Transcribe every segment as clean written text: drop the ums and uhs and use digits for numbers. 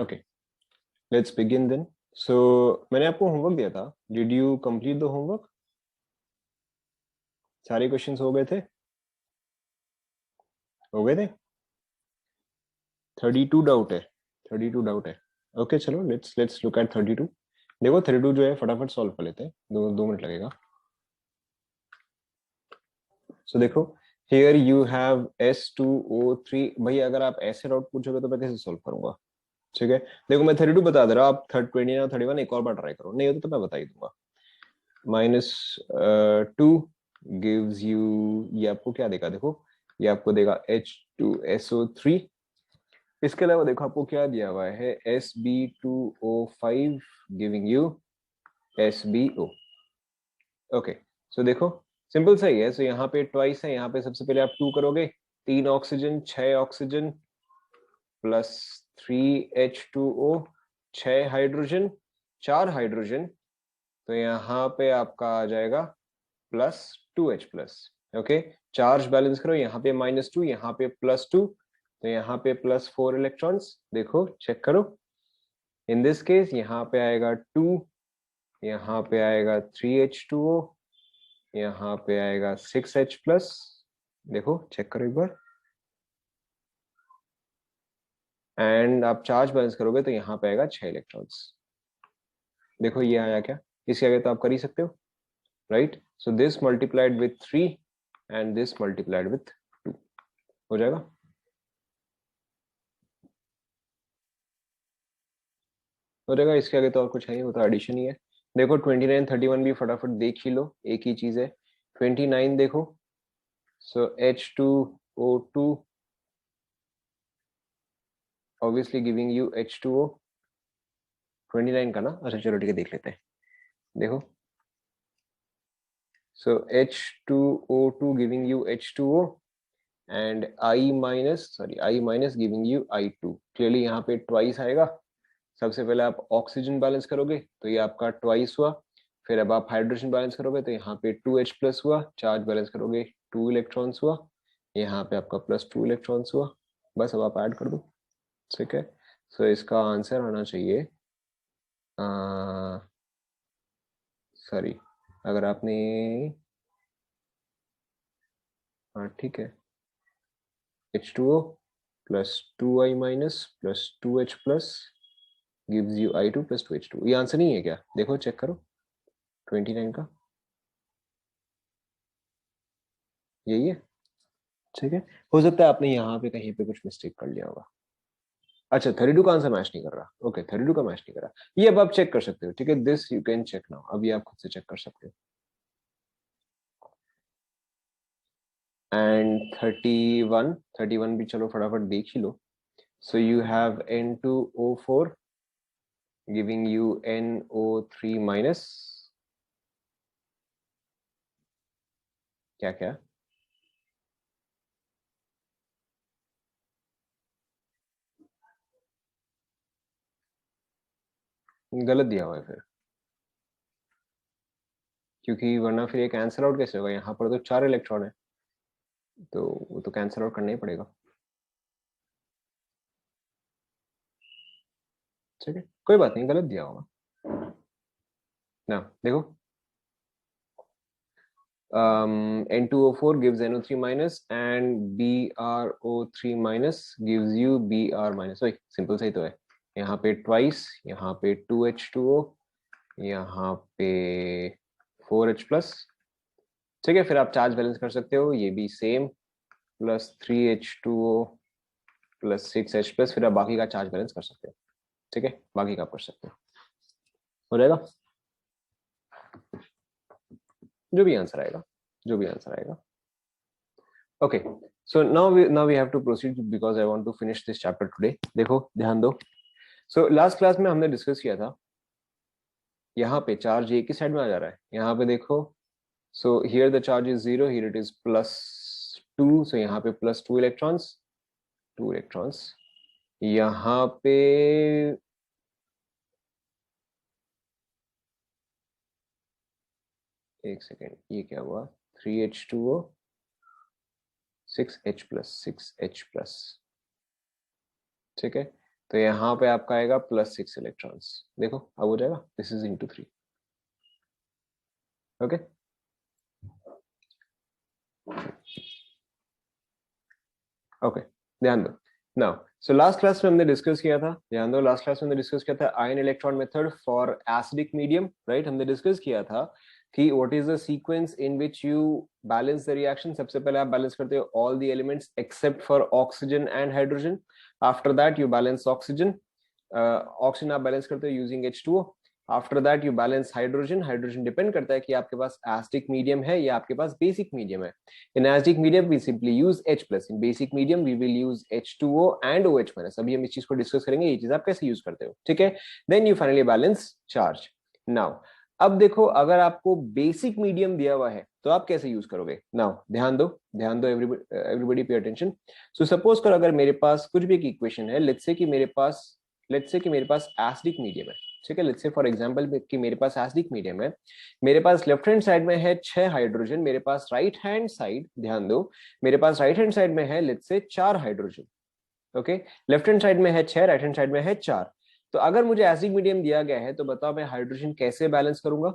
Okay, let's begin then. So मैंने आपको homework दिया था. Did you complete the homework? सारे क्वेश्चंस हो गए थे? हो गए थे? 32 डाउट है. 32 डाउट है. ओके चलो लेट्स लुक एट 32. देखो 32 जो है फटाफट सॉल्व कर लेते हैं. 2 मिनट लगेगा. सो देखो हियर यू हैव S2O3. भाई अगर आप ऐसे डाउट पूछोगे तो मैं कैसे सॉल्व करूंगा? ठीक है देखो मैं 32 बता दे रहा हूँ. आप 29 या 31 एक और बार ट्राई करो. नहीं होता तो मैं बता ही दूंगा. -2 गिव्स यू, ये आपको क्या देगा? देखो ये आपको देगा H2SO3. इसके अलावा देखो आपको क्या दिया हुआ है, Sb2O5 giving you SbO. Okay so देखो सिंपल सा ही है. सो यहाँ पे ट्वाइस है. यहाँ पे सबसे पहले आप 2 करोगे. 3 oxygen 6 oxygen plus 3H2O 6 hydrogen 4 hydrogen. तो यहाँ पे आपका आ जाएगा +2H plus. Okay charge balance करो. यहाँ पे -2 यहाँ पे +2 तो यहाँ पे +4 इलेक्ट्रॉन्स. देखो चेक करो. इन दिस केस यहाँ पे आएगा 2, यहाँ पे आएगा 3H2O, यहाँ पे आएगा 6H प्लस. देखो चेक करो एक बार. एंड आप चार्ज बैलेंस करोगे तो यहाँ पे आएगा 6 इलेक्ट्रॉन्स. देखो ये आया क्या? इसके आगे तो आप कर ही सकते हो, right? So this multiplied with 3 and this multiplied with 2 हो जाएगा. हो जाएगा. इसके आगे तो और कुछ है नहीं, वो तो एडिशन ही है. देखो 29 31 भी फटाफट देख ही लो, एक ही चीज है. 29 देखो. सो H2O2 obviously giving you H2O. 29 का ना? अच्छा चलो ठीक है देख लेते हैं. देखो सो H2O2 giving you H2O and I minus giving you I2. Clearly यहाँ पे ट्वाइस आएगा. सबसे पहले आप ऑक्सीजन बैलेंस करोगे तो ये आपका ट्वाइस हुआ. फिर अब आप हाइड्रोजन बैलेंस करोगे तो यहाँ पे 2H प्लस हुआ. चार्ज बैलेंस करोगे 2 इलेक्ट्रॉन्स हुआ. यहाँ पे आपका +2 इलेक्ट्रॉन्स हुआ. बस अब आप ऐड कर दो. ठीक है. सो इसका आंसर आना चाहिए, सॉरी अगर आपने, हाँ ठीक है, H2O plus 2I minus plus 2H plus gives you I2 plus 2H2. ये आंसर नहीं है क्या? देखो चेक करो 29 का. यही है. ठीक है. हो सकता है आपने यहाँ पे कहीं पे कुछ मिस्टेक कर लिया होगा. अच्छा 32 का आंसर मैच नहीं कर रहा. ओके 32 का मैच नहीं कर रहा. ये अब आप चेक कर सकते हो. ठीक है this you can check now. अभी आप खुद से चेक कर सकते हो. एंड 31 भी चलो फटाफट देख ही लो. So you have N2O4 giving you NO3 minus. क्या क्या? गलत दिया हुआ है फिर, क्योंकि वरना फिर ये कैंसिल आउट कैसे होगा? यहाँ पर तो 4 इलेक्ट्रॉन है तो वो तो कैंसिल आउट करना ही पड़ेगा. ठीक है कोई बात नहीं, गलत दिया होगा ना. देखो N2O4 gives NO3 minus and BrO3 minus gives you Br minus. वही सिंपल सही तो है. यहाँ पे ट्वाइस, यहाँ पे 2H2O, यहाँ पे 4H प्लस. ठीक है. फिर आप चार्ज बैलेंस कर सकते हो. ये भी same +3H2O plus 6H plus. फिर आप बाकी का चार्ज बैलेंस कर सकते हो. ठीक है बाकी का आप कर सकते हो जाएगा. जो भी आंसर आएगा, जो भी आंसर आएगा. Okay so now we have to proceed because I want to finish this chapter today. देखो ध्यान दो. सो लास्ट क्लास में हमने डिस्कस किया था, यहाँ पे चार्ज एक ही साइड में आ जा रहा है. यहाँ पे देखो. So here the charge is 0, here it is +2. सो यहाँ पे +2 इलेक्ट्रॉन्स, 2 इलेक्ट्रॉन्स. यहाँ पे एक सेकेंड, ये क्या हुआ? 3H2O 6H plus 6H plus. ठीक है तो यहाँ पे आपका आएगा +6 इलेक्ट्रॉन्स। देखो अब हो जाएगा, this is into 3। Okay, okay, ध्यान दो। नाउ सो लास्ट क्लास में हमने डिस्कस किया था, ध्यान दो, लास्ट क्लास में हमने डिस्कस किया था ion electron method for acidic medium, right. हमने डिस्कस किया था कि what is the sequence in which you balance the reaction. सबसे पहले आप बैलेंस करते हो all the elements except for oxygen and hydrogen. After that you balance oxygen, oxygen आप बैलेंस करते हो using H2O। After that you balance hydrogen, hydrogen depend करता है कि आपके पास एसिडिक मीडियम है या आपके पास बेसिक मीडियम है। In acidic medium we simply use H plus, in basic medium we will use H2O and OH minus. अभी हम इस चीज को डिस्कस करेंगे, ये चीज आप कैसे यूज करते हो, ठीक है। Then you finally balance charge. Now अब देखो, अगर आपको बेसिक मीडियम दिया हुआ है तो आप कैसे यूज करोगे। नाउ ध्यान दो, ध्यान दो, एवरीबॉडी पे अटेंशन। सो सपोज करो अगर मेरे पास कुछ भी एक इक्वेशन है, लेट्स से कि मेरे पास एसिडिक मीडियम है, ठीक है। लेट्स से फॉर एग्जांपल कि मेरे पास एसिडिक मीडियम है, मेरे पास लेफ्ट हैंड साइड में है 6 हाइड्रोजन, मेरे पास राइट हैंड साइड, ध्यान दो, मेरे पास राइट हैंड साइड में है let's say 4 hydrogen. Okay, left hand side में है 6, राइट हैंड साइड में है 4। तो अगर मुझे एसिडिक मीडियम दिया गया है तो बताओ मैं हाइड्रोजन कैसे बैलेंस करूंगा।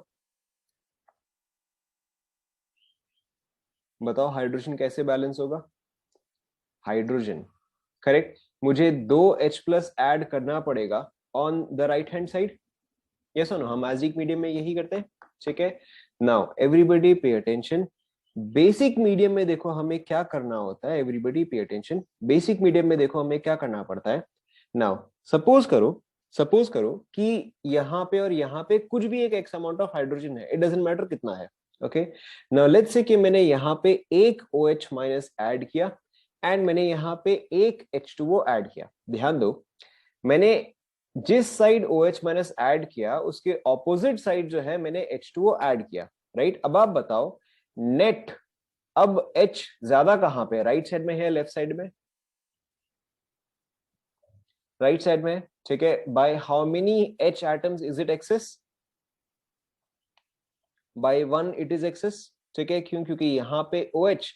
बताओ हाइड्रोजन कैसे बैलेंस होगा। हाइड्रोजन, करेक्ट, मुझे 2H प्लस ऐड करना पड़ेगा on the right hand side. Yes और नो, हम एसिडिक मीडियम में यही करते हैं, ठीक है। Now everybody pay attention. Basic medium में देखो हमें क्या करना होता है, everybody pay attention. Basic medium में देखो हमें क्या करना पड़ता है। नाउ सपोज करो कि यहाँ पे और यहाँ पे कुछ भी एक एक्स अमाउंट ऑफ हाइड्रोजन है, इट डजंट मैटर कितना है। ओके, नाउ लेट्स से कि मैंने यहाँ पे एक OH माइनस ऐड किया एंड मैंने यहाँ पे एक H2O ऐड किया। ध्यान दो, मैंने जिस साइड OH माइनस ऐड किया उसके ऑपोजिट साइड जो है मैंने H2O ऐड किया, राइट। अब आप बताओ नेट, अब H ज्यादा कहां पे है, राइट साइड में है लेफ्ट साइड में, राइट साइड में, ठीक है। By how many H atoms is it excess, by 1 it is excess, ठीक है। क्यों, क्योंकि यहाँ पे OH,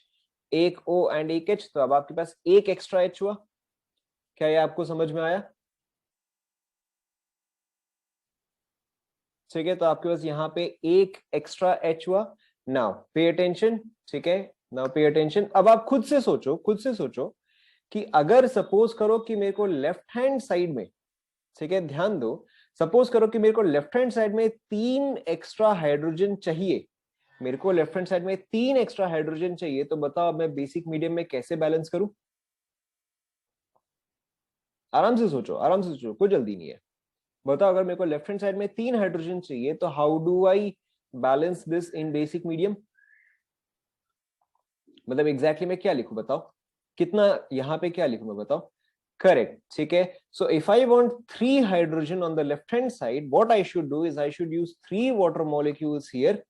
एक O एंड एक H, तो अब आपके पास एक एक्स्ट्रा H हुआ। क्या ये आपको समझ में आया, ठीक है। तो आपके पास यहाँ पे एक एक्स्ट्रा H हुआ। नाउ पे अटेंशन, ठीक है, नाउ पे अटेंशन। अब आप खुद से सोचो कि अगर सपोज करो कि मेरे को लेफ्ट हैंड साइड में, ठीक है, ध्यान दो, सपोज करो कि मेरे को लेफ्ट हैंड साइड में 3 एक्स्ट्रा हाइड्रोजन चाहिए, मेरे को लेफ्ट हैंड साइड में 3 एक्स्ट्रा हाइड्रोजन चाहिए, तो बताओ मैं बेसिक मीडियम में कैसे बैलेंस करूं। आराम से सोचो, आराम से सोचो, कोई जल्दी नहीं है। बताओ अगर मेरे को लेफ्ट हैंड साइड में 3 हाइड्रोजन चाहिए तो how do I balance this in basic medium. मतलब एग्जैक्टली मैं क्या लिखूं बताओ, कितना यहाँ पे क्या लिखूं मैं बताओ। करेक्ट, ठीक है। So if I want 3 hydrogen on the left hand side, what I should do is I should use 3 water molecules here,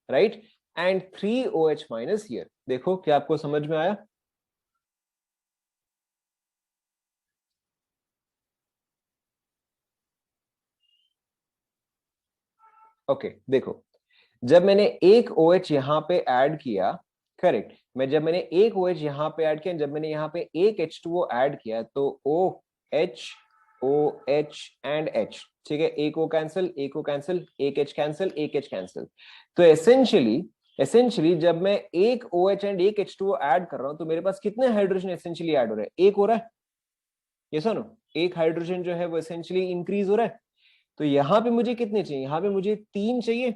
right, and 3 OH minus here. देखो क्या आपको समझ में आया। ओके देखो, जब मैंने एक OH यहाँ पे ऐड किया, करेक्ट, मैं जब मैंने एक OH यहाँ पे ऐड किया, जब मैंने यहाँ पे एक H2O ऐड किया, तो OH OH एंड H, ठीक है, एक O कैंसिल, एक O कैंसिल, एक H कैंसिल, एक H कैंसिल। तो एसेंशियली जब मैं एक OH एंड एक H2O ऐड कर रहा हूं तो मेरे पास कितने हाइड्रोजन एसेंशियली ऐड हो रहे हैं, एक हो रहा है, ये सुनो, एक हाइड्रोजन जो है वो एसेंशियली इंक्रीज हो रहा है। तो यहाँ पे मुझे कितने चाहिए, यहाँ पे मुझे 3 चाहिए,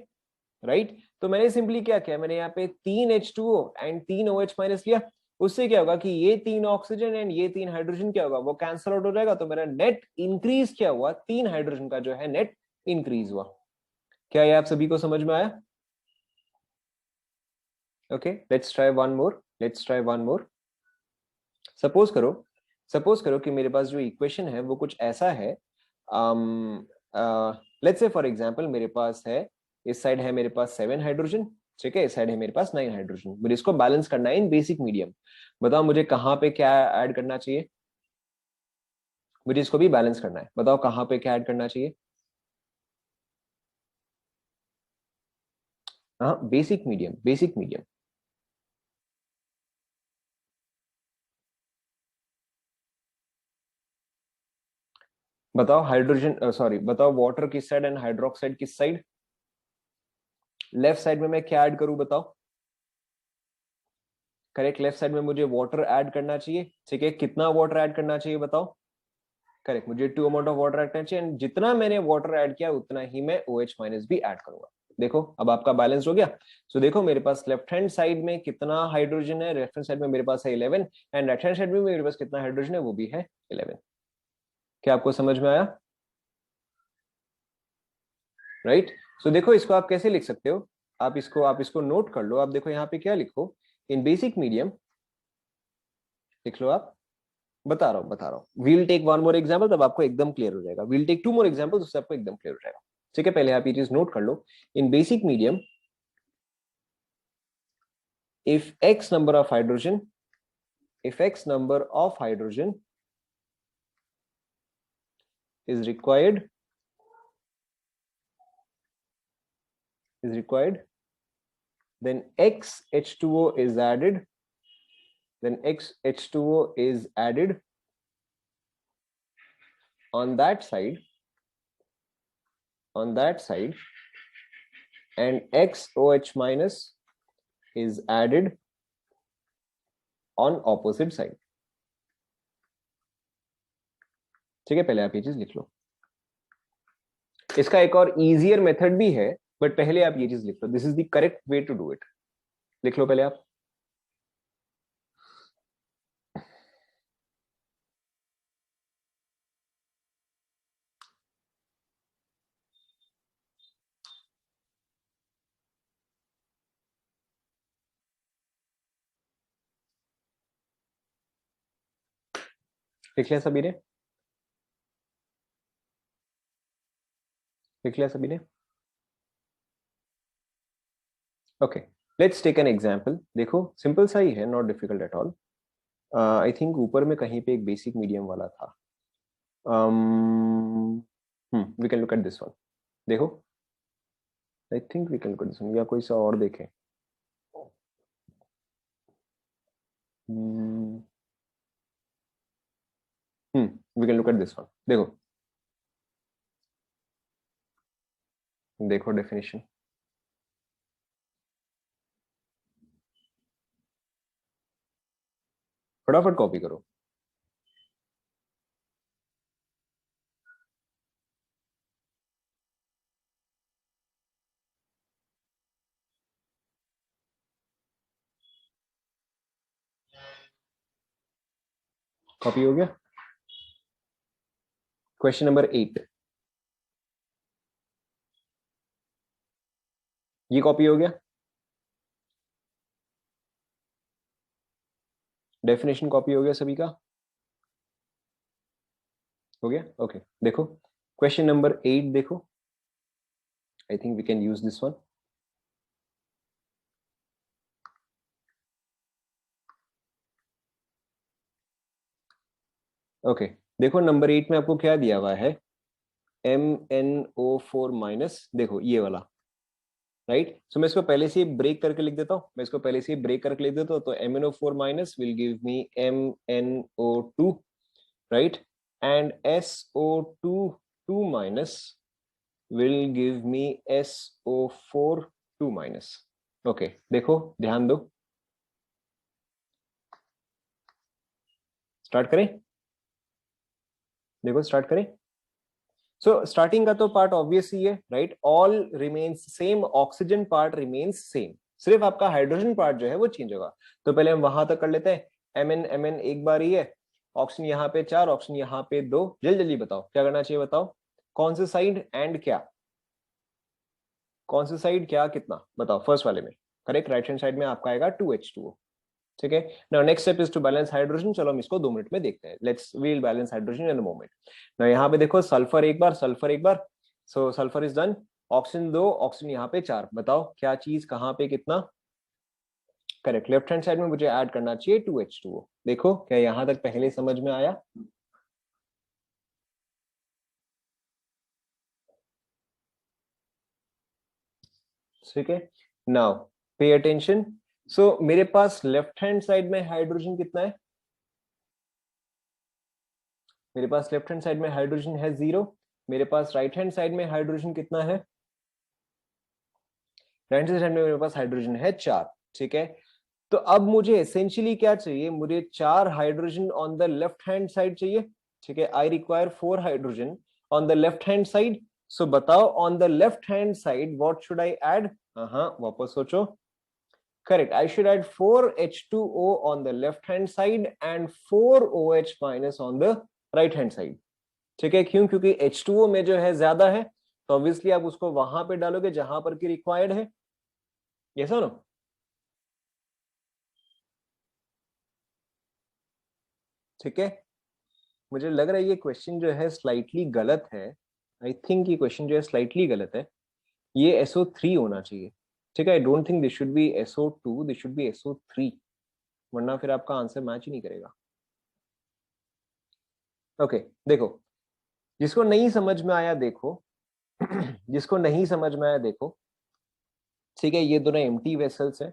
राइट। तो मैंने सिंपली क्या किया, मैंने यहाँ पे 3 H2O एंड 3 OH माइनस लिया। उससे क्या होगा कि ये 3 ऑक्सीजन एंड ये 3 हाइड्रोजन क्या होगा, वो कैंसल आउट हो जाएगा। तो मेरा नेट इंक्रीज क्या हुआ, 3 हाइड्रोजन का जो है नेट इंक्रीज हुआ। क्या ये आप सभी को समझ में आया। Okay, let's try one more. Suppose करो कि मेरे पास जो इक्वेशन है वो कुछ ऐसा है। लेट्स से फॉर एग्जांपल मेरे पास है, इस साइड है मेरे पास 7 हाइड्रोजन, ठीक है, इस साइड है मेरे पास 9 हाइड्रोजन। मुझे इसको बैलेंस करना है इन बेसिक मीडियम। बताओ मुझे कहाँ पे क्या ऐड करना चाहिए, मुझे इसको भी बैलेंस करना है, बताओ कहाँ पे क्या ऐड करना चाहिए। हाँ, बेसिक मीडियम, बेसिक मीडियम। बताओ हाइड्रोजन सॉरी बताओ वाटर किस साइड एंड हाइड्रोक्साइड किस साइड? लेफ्ट साइड में मैं क्या ऐड करूं बताओ? करेक्ट, लेफ्ट साइड में मुझे वाटर ऐड करना चाहिए, ठीक है। कितना वाटर ऐड करना चाहिए बताओ? करेक्ट, मुझे 2 अमाउंट ऑफ वाटर ऐड करना चाहिए एंड जितना मैंने वाटर ऐड किया उतना ही मैं OH माइनस भी ऐड करूंगा। देखो अब आपका बैलेंस हो गया। सो देखो मेरे पास लेफ्ट हैंड साइड में कितना हाइड्रोजन है, लेफ्ट हैंड साइड में मेरे पास है 11 एंड राइट हैंड साइड में मेरे पास कितना हाइड्रोजन है, वो भी है 11। क्या आपको समझ में आया? राइट। सो देखो इसको आप कैसे लिख सकते हो, आप इसको नोट कर लो। आप देखो यहाँ पे क्या लिखो, इन बेसिक मीडियम लिख लो आप। बता रहा हूँ we'll take one more example, तब आपको एकदम क्लियर हो जाएगा। वील टेक 2 मोर एग्जाम्पल, उससे आपको एकदम क्लियर हो जाएगा। ठीक है, पहले आप ये चीज नोट कर लो। In basic medium if x number of hydrogen if x number of hydrogen is required then x H2O is added, on that side and x OH minus is added on opposite side। ठीक है, पहले आप ये चीज लिख लो। इसका एक और इजियर मेथड भी है, बट पहले आप ये चीज लिख लो। This is the correct way to do it. लिख लो पहले आप। लिख लिया सभी ने? लिख लिया सभी ने? Okay, let's take an example. देखो सिंपल सा ही है, not difficult at all. I think ऊपर में कहीं पे एक बेसिक मीडियम वाला था। We can look at this one. देखो I think we can look at this one, या कोई सा और देखें। We can look at this one. देखो देखो डेफिनेशन, फटाफट कॉपी करो। कॉपी हो गया? क्वेश्चन नंबर 8, ये कॉपी हो गया? डेफिनेशन कॉपी हो गया सभी का? हो गया? ओके देखो क्वेश्चन नंबर 8 देखो। I think we can use this one. Okay देखो नंबर 8 में आपको क्या दिया हुआ है, MnO4 माइनस, देखो ये वाला। राइट, सो मैं इसको पहले से ही ब्रेक करके लिख देता हूँ। तो MnO4 minus will give me MnO2, right, and SO2 2 minus will give me SO4 2 minus. Okay देखो ध्यान दो, स्टार्ट करें? देखो स्टार्ट करें। सो स्टार्टिंग का तो पार्ट ऑब्वियस ही है, right, all remains same, oxygen part remains same, सिर्फ आपका हाइड्रोजन पार्ट जो है वो चेंज होगा। तो पहले हम वहां तक कर लेते हैं। MN एक बार ही है, ऑक्सीजन यहाँ पे 4, ऑक्सीजन यहाँ पे 2। जल्दी जल्दी बताओ क्या करना चाहिए, बताओ कौन से साइड एंड क्या, कौन से साइड क्या कितना, बताओ फर्स्ट वाले में। करेक्ट, राइट हैंड साइड में आपका आएगा 2H2O। ठीक है, now next step is to balance hydrogen. चलो हम इसको 2 मिनट में देखते हैं। Let's we'll balance hydrogen in a moment. Now यहाँ पे देखो सल्फर एक बार, सल्फर एक बार, so sulphur is done. Oxygen 2, oxygen यहाँ पे 4। बताओ क्या चीज कहाँ पे कितना? करेक्ट, लेफ्ट हैंड साइड में मुझे ऐड करना चाहिए 2H2O। देखो क्या यहाँ तक पहले समझ में आया? ठीक है, नाउ पे अटेंशन। सो मेरे पास लेफ्ट हैंड साइड में हाइड्रोजन कितना है? मेरे पास लेफ्ट हैंड साइड में हाइड्रोजन है 0, मेरे पास राइट हैंड साइड में हाइड्रोजन कितना है, राइट हैंड साइड में मेरे पास हाइड्रोजन है 4, ठीक है। तो अब मुझे एसेंशियली क्या चाहिए, मुझे 4 hydrogen on the left hand side चाहिए, ठीक है। I require 4 hydrogen on the left hand side. So बताओ on the left hand side what should I add, हाँ वापस सोचो, correct, I should add 4H2O on the left hand side and 4OH minus on the right hand side, ठीक है। क्यों, क्योंकि H2O में जो है ज्यादा है, तो ऑब्वियसली आप उसको वहां पे डालोगे जहां पर की रिक्वायर्ड है, यस और नो। ठीक है, मुझे लग रहा है ये क्वेश्चन जो है स्लाइटली गलत है, आई थिंक ये क्वेश्चन जो है स्लाइटली गलत है, ये SO3 होना चाहिए, ठीक है। I don't think this should be SO2, this should be SO3, वरना फिर आपका आंसर मैच ही नहीं करेगा। ओके देखो, जिसको नहीं समझ में आया देखो, जिसको नहीं समझ में आया देखो, ठीक है। ये दोनों एम्प्टी वेसल्स है,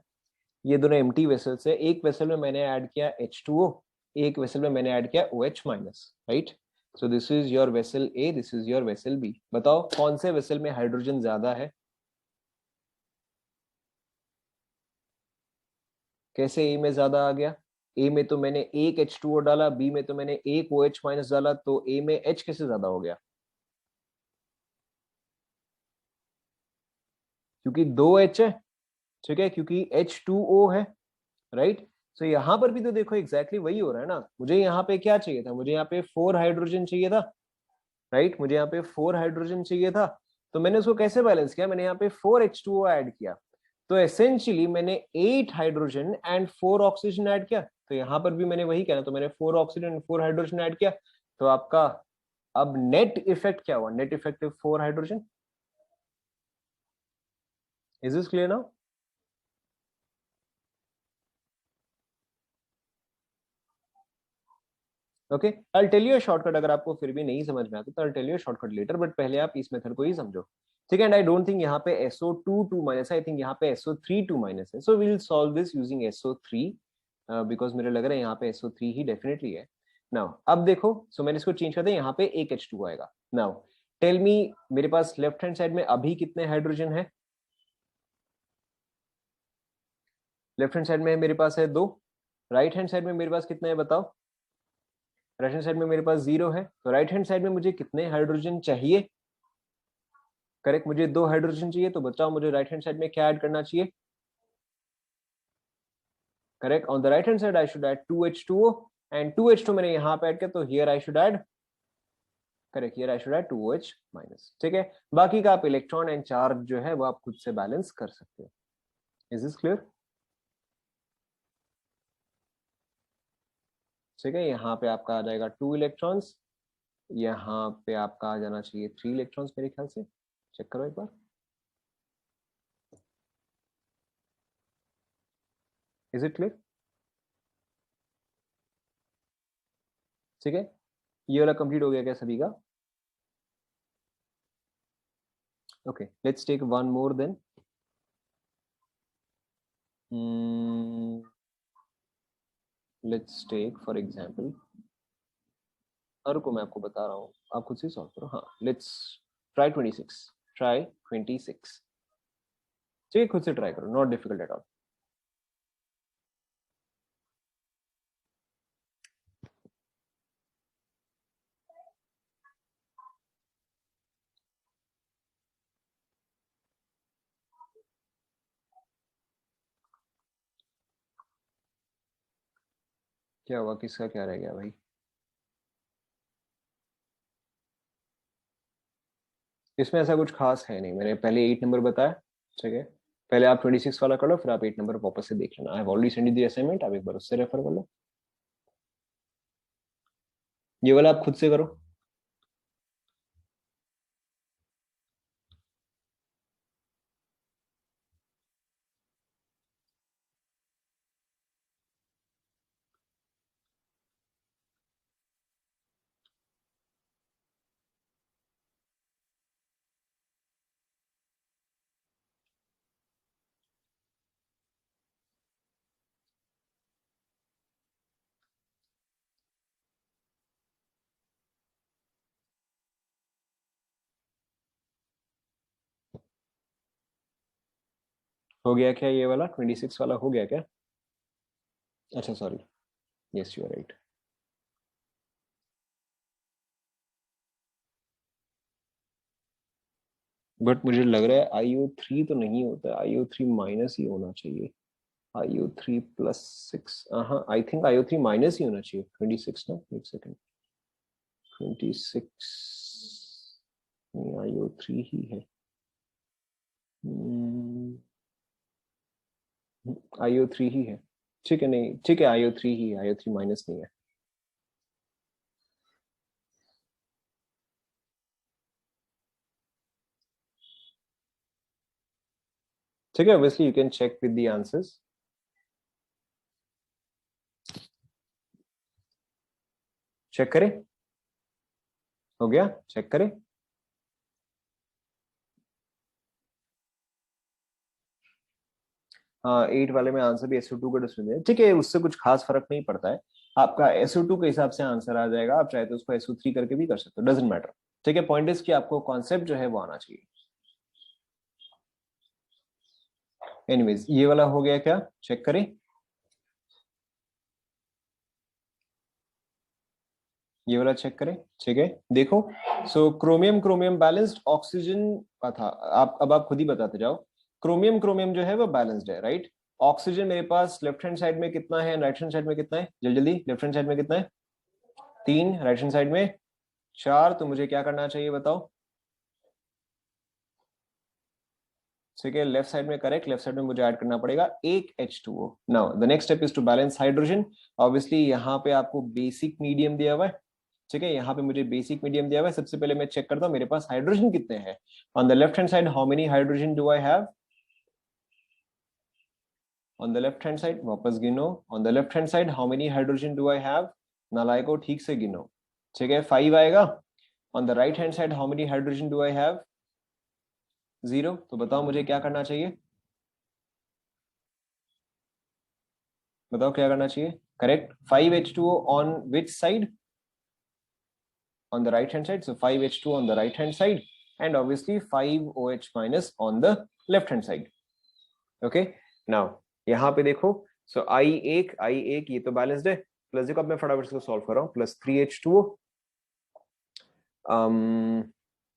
ये दोनों एम्प्टी वेसल्स है, एक वेसल में मैंने ऐड किया H2O, एक वेसल में मैंने ऐड किया OH minus, right. So this is your vessel A, this is your vessel B। बताओ कौन से वेसल में हाइड्रोजन ज्यादा है, कैसे A में ज्यादा आ गया, A में तो मैंने एक H2O डाला, B में तो मैंने एक OH माइनस डाला, तो A में H कैसे ज्यादा हो गया, क्योंकि दो H है, ठीक है, क्योंकि H2O है, राइट। सो यहाँ पर भी तो देखो एग्जैक्टली वही हो रहा है ना, मुझे यहाँ पे क्या चाहिए था, मुझे यहाँ पे 4 हाइड्रोजन चाहिए था, राइट, मुझे यहाँ पे 4 हाइड्रोजन चाहिए था, तो मैंने उसको कैसे बैलेंस किया, मैंने यहाँ पे 4H2O ऐड किया, तो एसेंशियली मैंने 8 हाइड्रोजन एंड 4 ऑक्सीजन ऐड किया, तो यहाँ पर भी मैंने वही किया ना, तो मैंने 4 ऑक्सीजन एंड 4 हाइड्रोजन ऐड किया, तो आपका अब नेट इफेक्ट क्या हुआ, net effective 4 hydrogen. Is this clear now? Okay, I tell you shortcut, अगर आपको फिर भी नहीं समझ में आता तो I tell you shortcut later, but पहले आप इस मेथड को ही समझो, ठीक है। एंड आई डोंट थिंक यहाँ पे SO2 2 माइनस है, आई थिंक यहाँ पे SO3 2 माइनस है, so we will solve this using SO3, because मुझे लग रहा है यहाँ पे SO3 ही डेफिनेटली है। नाउ अब देखो, सो मैंने इसको चेंज कर दिया, यहाँ पे एक H2 आएगा। नाउ टेल मी, मेरे पास लेफ्ट हैंड साइड में अभी कितने हाइड्रोजन है, लेफ्ट हैंड साइड में मेरे पास है 2, राइट हैंड साइड में मेरे पास कितने हैं बताओ, राइट हैंड साइड में मेरे पास 0 है, तो राइट हैंड साइड में मुझे कितने हाइड्रोजन चाहिए, करेक्ट, मुझे 2 हाइड्रोजन चाहिए, तो बताओ मुझे राइट हैंड साइड में क्या ऐड करना चाहिए, correct, on the right hand side I should add 2H2O, and 2H2 मैंने यहाँ पे ऐड किया, तो here I should add, correct, here I should add 2OH minus, ठीक है। बाकी का आप इलेक्ट्रॉन एंड चार्ज जो है वो आप खुद से बैलेंस कर सकते हो। Is this clear? ठीक है, यहाँ पे आपका आ जाएगा 2 इलेक्ट्रॉन्स, यहाँ पे आपका आ जाना चाहिए 3 इलेक्ट्रॉन्स मेरे ख्याल से, चेक करो एक बार। Is it clear? ठीक है, ये वाला कंप्लीट हो गया क्या सभी का? Okay, let's take one more then. Let's take for example, और को मैं आपको बता रहा हूँ, आप खुद से सॉल्व करो, हाँ। लेट्स ट्राई 26, ट्राई 26, ठीक है, खुद से ट्राई करो, नॉट डिफिकल्ट एट ऑल। क्या हुआ, किसका क्या रह गया भाई? इसमें ऐसा कुछ खास है नहीं, मैंने पहले 8 नंबर बताया, ठीक है। पहले आप 26 वाला कर लो, फिर आप 8 नंबर वापस से देख लेना, I have already send you the assignment, आप एक बार उससे रेफर कर लो, ये वाला आप खुद से करो। हो गया क्या ये वाला 26 वाला हो गया क्या? अच्छा sorry, yes you are right. But मुझे लग रहा है IO3 तो नहीं होता, IO3 माइनस ही होना चाहिए। IO3 + 6, हाँ आई थिंक IO3 माइनस ही होना चाहिए 26 ना, एक सेकेंड। 26 IO3 ही है। IO3 ही है। ठीक है, नहीं ठीक है, IO3 ही, IO3 माइनस नहीं है। ठीक है, obviously you can check with the answers. Check करें, हो गया, चेक करें। हाँ 8 वाले में आंसर भी SO2 का डिस्प्ले है। ठीक है, उससे कुछ खास फर्क नहीं पड़ता है। आपका SO2 के हिसाब से आंसर आ जाएगा, आप चाहे तो उसको SO3 करके भी कर सकते हो, डजेंट मैटर। ठीक है, पॉइंट इज कि आपको कॉन्सेप्ट जो है वो आना चाहिए। एनीवेज ये वाला हो गया क्या, चेक करें। ये वाला चेक करें, ठीक है देखो। सो क्रोमियम क्रोमियम बैलेंस्ड, ऑक्सीजन का था। आप अब आप खुद ही बताते जाओ। क्रोमियम क्रोमियम जो है वो बैलेंस्ड है, राइट। ऑक्सीजन मेरे पास लेफ्ट हैंड साइड में कितना है, राइट हैंड साइड में कितना है, जल्दी जल्दी, लेफ्ट हैंड साइड में कितना है? 3, राइट हैंड साइड में 4। तो मुझे क्या करना चाहिए बताओ? ठीक है, लेफ्ट साइड में करेक्ट, लेफ्ट साइड में मुझे ऐड करना पड़ेगा एक H2O। Now the next step is to balance hydrogen. Obviously यहाँ पे आपको बेसिक मीडियम दिया हुआ है। ठीक है, यहाँ पे मुझे बेसिक मीडियम दिया हुआ है। सबसे पहले मैं चेक करता हूँ मेरे पास हाइड्रोजन कितने हैं। On the left hand side how many hydrogen do I have? On the left hand side वापस गिनो। On the left hand side how many hydrogen do I have? नालायको ठीक से गिनो। ठीक है, 5 आएगा। On the right hand side how many hydrogen do I have? 0। तो बताओ मुझे क्या करना चाहिए, बताओ क्या करना चाहिए? Correct, 5H2O on which side? On the right hand side. So 5H2 on the right hand side and obviously 5OH minus on the left hand side. Okay. Now यहाँ पे देखो, so I1 ये तो बैलेंस्ड है। Plus देखो, अब मैं फटाफट से सॉल्व कर रहा हूँ। Plus 3H2O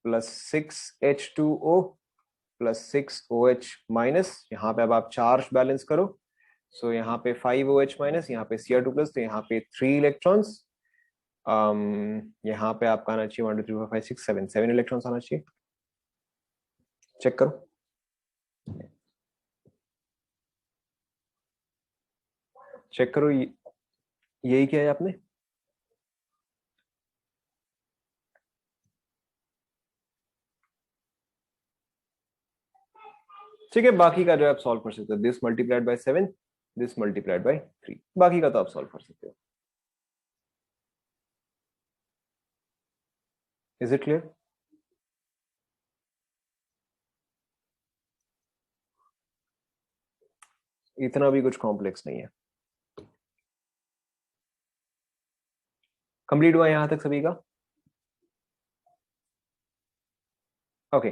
plus 6H2O plus 6OH minus. यहाँ पे अब आप चार्ज बैलेंस करो। सो यहाँ पे 5OH माइनस, यहाँ पे Cr2 प्लस, तो यहाँ पे 3 इलेक्ट्रॉन्स। यहाँ पे आपका आना चाहिए 1 2 3 4 5 6 7 7 इलेक्ट्रॉन्स आना चाहिए। चेक करो, चेक करो, यही किया है आपने? ठीक है, बाकी का जो आप सॉल्व कर सकते हो, this multiplied by 7, this multiplied by 3, बाकी का तो आप सॉल्व कर सकते हो। Is it clear? इतना भी कुछ कॉम्प्लेक्स नहीं है। कंप्लीट हुआ यहां तक सभी का? Okay,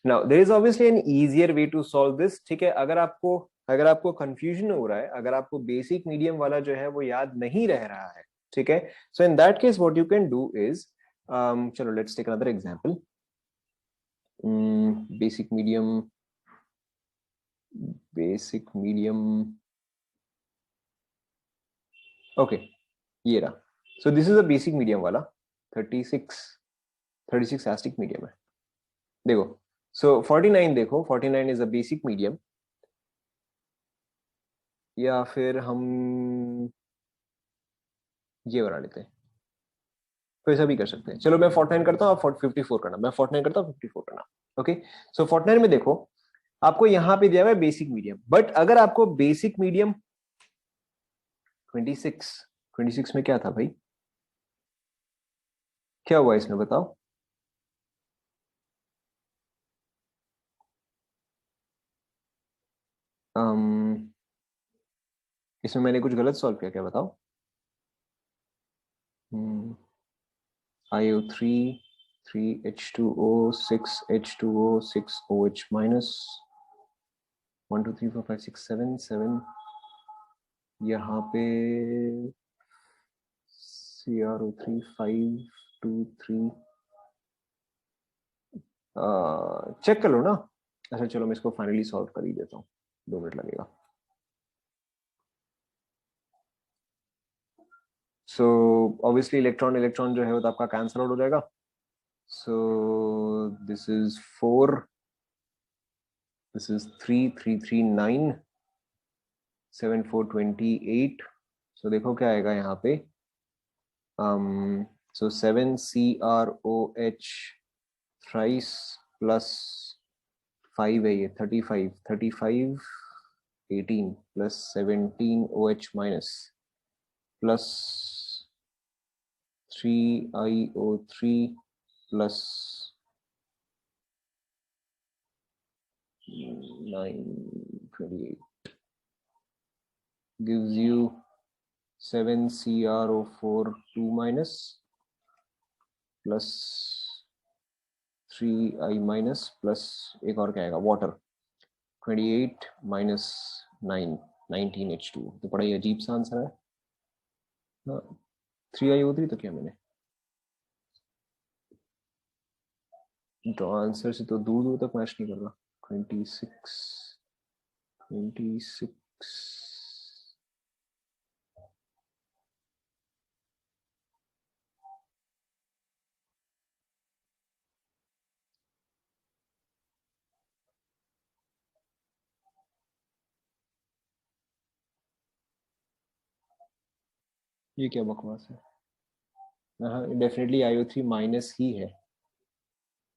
now there is obviously an easier way to solve this. ठीक है, अगर आपको कंफ्यूजन हो रहा है, अगर आपको बेसिक मीडियम वाला जो है वो याद नहीं रह रहा है, ठीक है, so in that case what you can do is, चलो let's take another example. Basic medium, basic medium, okay, ये रहा। So this is a basic medium वाला, 36, 36 एस्टिक मीडियम है। देखो, सो 49, देखो 49 इज अ बेसिक मीडियम। या फिर हम ये बना लेते हैं, तो ऐसा भी कर सकते हैं। चलो मैं 49 करता हूँ, आप 54 करना, मैं 49 करता हूँ, 54 करना। ओके, सो 49 में देखो, आपको यहाँ पे दिया हुआ है बेसिक मीडियम, बट अगर आपको बेसिक मीडियम 26, 26 में क्या था भाई, क्या हुआ इसमें बताओ? um, इसमें मैंने कुछ गलत सॉल्व किया क्या बताओ? IO3, 3H2O, 6H2O, 6OH minus. 1 2 3 4 5 6 7 7 यहाँ पे CrO3 5 2 3 चेक कर लो ना। अच्छा चलो मैं इसको फाइनली सॉल्व कर ही देता हूँ, 2 मिनट लगेगा। सो ऑब्वियसली इलेक्ट्रॉन इलेक्ट्रॉन जो है वो तो आपका कैंसल आउट हो जाएगा। सो दिस इज 4, दिस इज 3 3 3 9 7 4 28। सो देखो क्या आएगा यहाँ पे। सो 7 CrOH थ्राइस प्लस 5 है ये 35 35 18 plus 17 OH minus plus 3IO3 plus 928 gives you 7 CrO4 2 minus plus 3I minus plus एक और क्या आएगा वाटर 28 माइनस 9 19H2। तो बड़ा ही अजीब सा आंसर है ना। 3IO3 तो क्या मैंने तो आंसर से तो दूर दूर तक मैच नहीं कर रहा। 26 ये क्या बकवास है। हाँ डेफिनेटली IO3 माइनस ही है,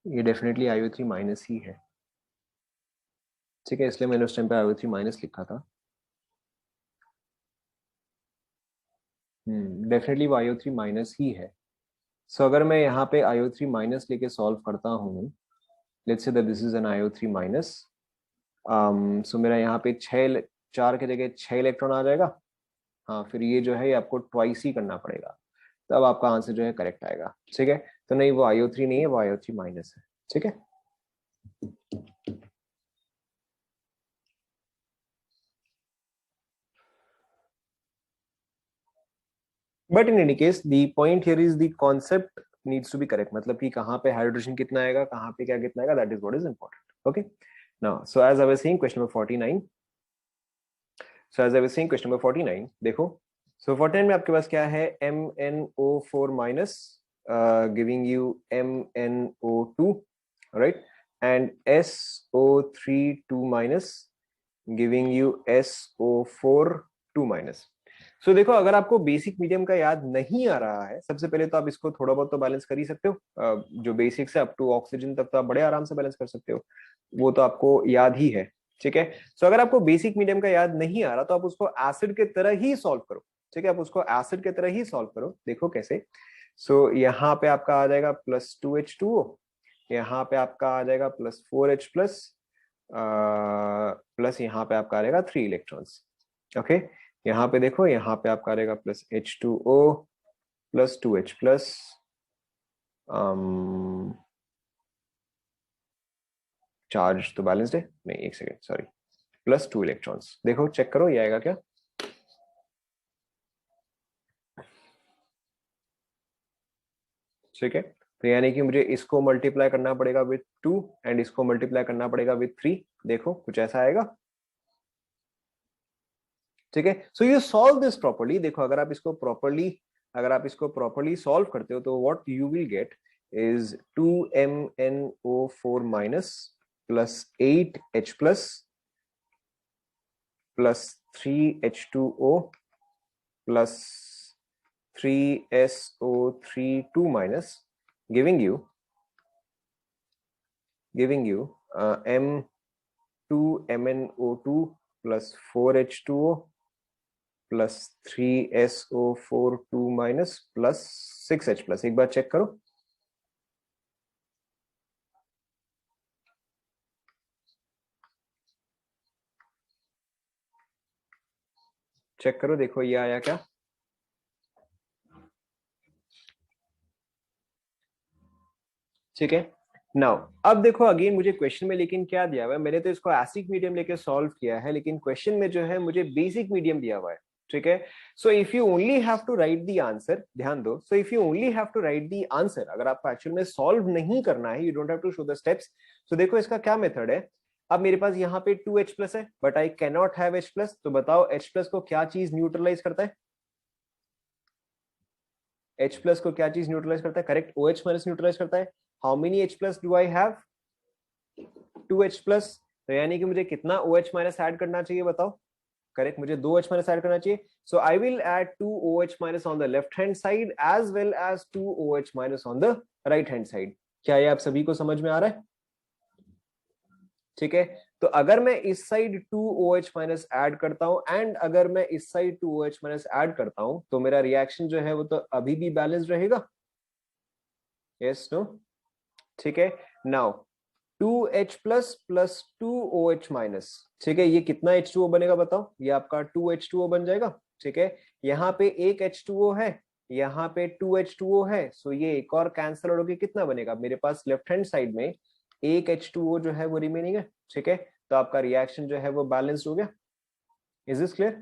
ये डेफिनेटली IO3 माइनस ही है। ठीक है इसलिए मैंने उस टाइम पे IO3 माइनस लिखा था। डेफिनेटली वो IO3 माइनस ही है। सो अगर मैं यहाँ पे IO3 माइनस लेके सॉल्व करता हूँ, let's say that this is an IO3 minus. So मेरा यहाँ पे 4 के जगह 6 इलेक्ट्रॉन आ जाएगा। हाँ फिर ये जो है ये आपको ट्वाइस ही करना पड़ेगा, तब आपका आंसर जो है करेक्ट आएगा। ठीक है तो नहीं वो IO3 नहीं है, वो IO3 माइनस है। ठीक है but in any case the point here is the concept needs to be correct, मतलब कि कहाँ पे हाइड्रोजन कितना आएगा, कहाँ पे क्या कितना आएगा, that is what is important. Okay now so as I was saying question number 49। So as I was saying question number 49 देखो। सो 49 में आपके पास क्या है, MnO4 minus giving you MnO2 right and SO3 2 minus giving you SO4 2 minus. So देखो अगर आपको basic medium का याद नहीं आ रहा है, सबसे पहले तो आप इसको थोड़ा बहुत तो बैलेंस कर ही सकते हो। जो बेसिक से अप टू ऑक्सीजन तक तो आप बड़े आराम से बैलेंस कर सकते हो, वो तो आपको याद ही है। ठीक है सो अगर आपको बेसिक मीडियम का याद नहीं आ रहा तो आप उसको एसिड के तरह ही सॉल्व करो। ठीक है आप उसको एसिड के तरह ही सॉल्व करो। देखो कैसे। सो यहाँ पे आपका आ जाएगा +2H2O, यहाँ पे आपका आ जाएगा +4H प्लस प्लस यहाँ पे आपका आ जाएगा 3 इलेक्ट्रॉन्स। ओके यहाँ पे देखो यहाँ पे आपका आ जाएगा +H2O +2H प्लस चार्ज तो बैलेंस्ड है नहीं, एक सेकेंड सॉरी, +2 इलेक्ट्रॉन्स। देखो चेक करो ये आएगा क्या। ठीक है तो यानी कि मुझे इसको मल्टीप्लाई करना पड़ेगा विथ 2 एंड इसको मल्टीप्लाई करना पड़ेगा विथ 3। देखो कुछ ऐसा आएगा। ठीक है so you solve this properly. देखो अगर आप इसको प्रॉपर्ली सॉल्व करते हो तो what you will get is 2MnO4 minus +8H plus +3H2O plus 3SO3 2 minus giving you M2MnO2 plus 4H2O plus 3SO4 2 minus plus 6H plus. एक बार check करो। Check करो देखो ये आया क्या। ठीक है नाउ अब देखो अगेन मुझे क्वेश्चन में लेकिन क्या दिया हुआ है, मैंने तो इसको एसिड मीडियम लेके सॉल्व किया है, लेकिन क्वेश्चन में जो है मुझे बेसिक मीडियम दिया हुआ है। ठीक है, so if you only have to write the answer, ध्यान दो, so if you only have to write the answer, अगर आपको एक्चुअल में सॉल्व नहीं करना है, you don't have to show the steps. तो देखो इसका क्या मेथड है। अब मेरे पास यहाँ पे 2H प्लस है, but I can not have H plus, तो बताओ H प्लस को क्या चीज न्यूट्रलाइज करता है? H प्लस को क्या चीज न्यूट्रलाइज करता है? करेक्ट, OH माइनस न्यूट्रलाइज करता है। How many H plus do I have? 2H plus. तो यानी कि मुझे कितना OH माइनस ऐड करना चाहिए बताओ? करेक्ट, मुझे 2H माइनस ऐड करना चाहिए। So I will add 2OH minus on the left hand side as well as 2OH minus on the right hand side. क्या ये आप सभी को समझ में आ रहा है? ठीक है, तो अगर मैं इस साइड 2OH माइनस ऐड करता हूं एंड अगर मैं इस साइड 2OH माइनस ऐड करता हूं, तो मेरा रिएक्शन जो है वो तो अभी भी बैलेंस रहेगा। Yes no? ठीक है, now 2H plus plus 2OH minus, ठीक है, ये कितना H2O बनेगा बताओ? ये आपका 2H2O बन जाएगा। ठीक है, यहाँ पे एक H2O है, यहाँ पे 2H2O है, सो ये एक और कैंसिल हो के कितना बनेगा? मेरे पास लेफ्ट हैंड साइड में एक H2O जो है वो रिमेनिंग है। ठीक है, तो आपका रिएक्शन जो है वो बैलेंस्ड हो गया। Is this clear?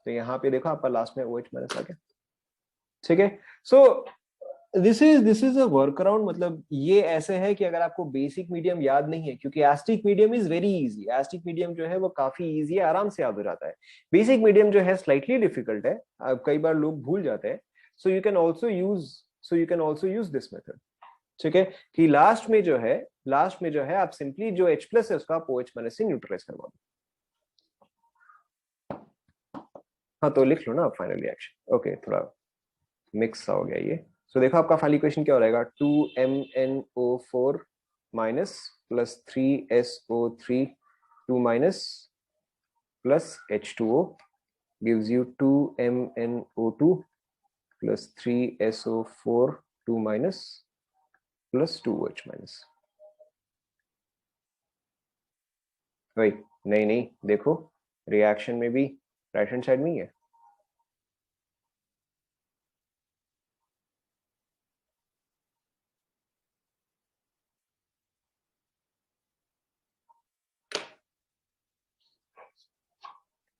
तो यहाँ पे देखो आपका लास्ट में OH माइनस आ गया। ठीक है, सो this is a work around, मतलब ये ऐसे है कि अगर आपको बेसिक मीडियम याद नहीं है, क्योंकि asterisk medium is very easy, asterisk medium जो है वो काफी इजी है, आराम से याद हो जाता है। बेसिक मीडियम जो है स्लाइटली डिफिकल्ट है, कई बार लोग भूल जाते हैं। So you can also use this method. ठीक है, कि लास्ट में जो है आप सिंपली जो H प्लस है उसका आप OH माइनस से न्यूट्रलाइज करवा दो। हाँ, तो लिख लो ना आप फाइनल रिएक्शन। ओके, थोड़ा मिक्स सा हो गया ये। सो देखो आपका फाइनल इक्वेशन क्या हो रहेगा? 2MnO4 minus plus 3SO3 2 minus plus H2O gives you 2MnO2 plus 3SO4 2 minus plus 2OH minus। वही, नहीं नहीं, देखो रिएक्शन में भी राइट हैंड साइड में ही है।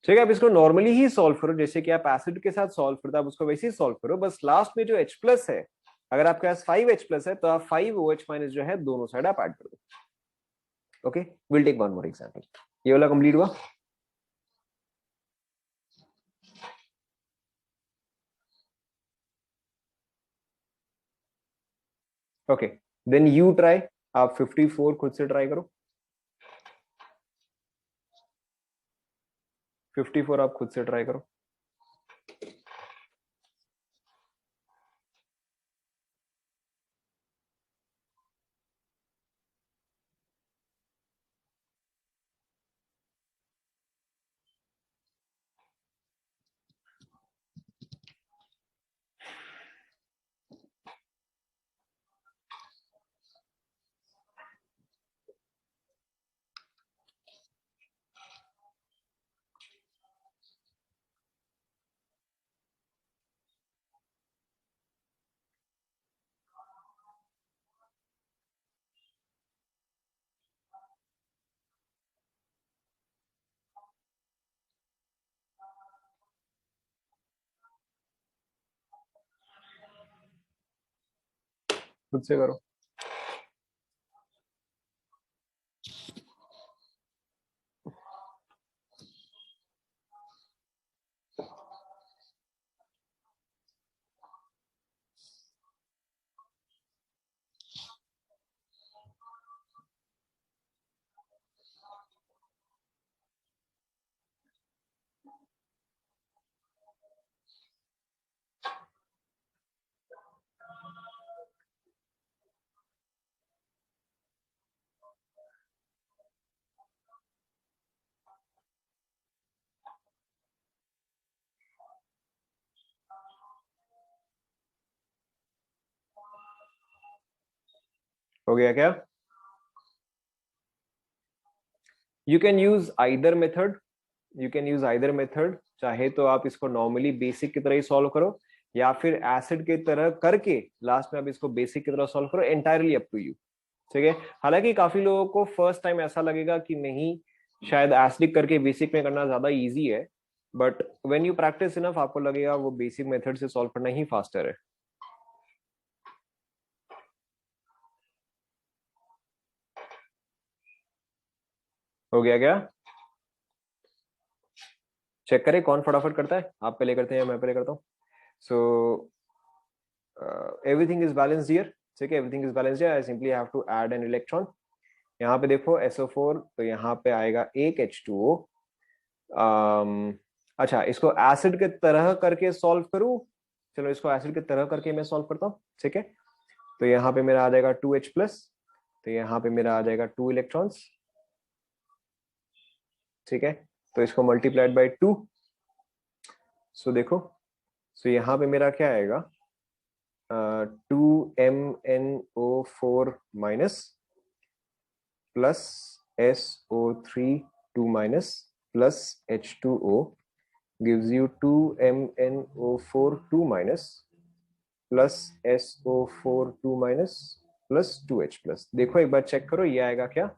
ठीक है, आप इसको नॉर्मली ही सॉल्व करो, जैसे कि आप एसिड के साथ सॉल्व करते आप उसको वैसे ही सॉल्व करो, बस लास्ट में जो H प्लस है, अगर आपके पास 5H प्लस है तो आप 5OH माइनस जो है दोनों साइड आप ऐड कर दो। Okay, will take one more example. ये वाला कंप्लीट हुआ। ओके, देन यू ट्राई, आप 54 खुद से ट्राई करो। 54 आप खुद से ट्राई करो। खुद से करो। हो गया क्या? You can use either method, चाहे तो आप इसको नॉर्मली बेसिक की तरह ही सॉल्व करो, या फिर एसिड की तरह करके लास्ट में आप इसको बेसिक की तरह सॉल्व करो, एंटायरली अप टू यू। ठीक है। हालांकि काफी लोगों को फर्स्ट टाइम ऐसा लगेगा कि नहीं, शायद एसिडिक करके बेसिक में करना ज्यादा इजी है, but when you practice enough आपको लगेगा वो बेसिक मेथड से सॉल्व करना ही फास्टर है। हो गया क्या? चेक करें कौन फटाफट करता है, आप पहले करते हैं या मैं पहले करता हूँ। So everything is balanced here. ठीक है, everything is balanced here, I simply have to add an electron. यहाँ पे देखो SO4, तो यहाँ पे आएगा एक H2O। अच्छा, इसको एसिड के तरह करके सॉल्व करूं? चलो इसको एसिड के तरह करके मैं सॉल्व करता हूँ। ठीक है, तो यहाँ पे मेरा आ जाएगा 2H+, तो यहाँ पे मेरा आ जाएगा 2 इलेक्ट्रॉन्स। ठीक है, तो इसको मल्टीप्लाइड बाई 2। सो देखो, सो यहाँ पे मेरा क्या आएगा, 2MnO4 minus plus SO3 2 minus plus H2O gives you 2MnO4 2 minus plus SO4 2 minus plus 2H plus. देखो एक बार चेक करो, ये आएगा क्या?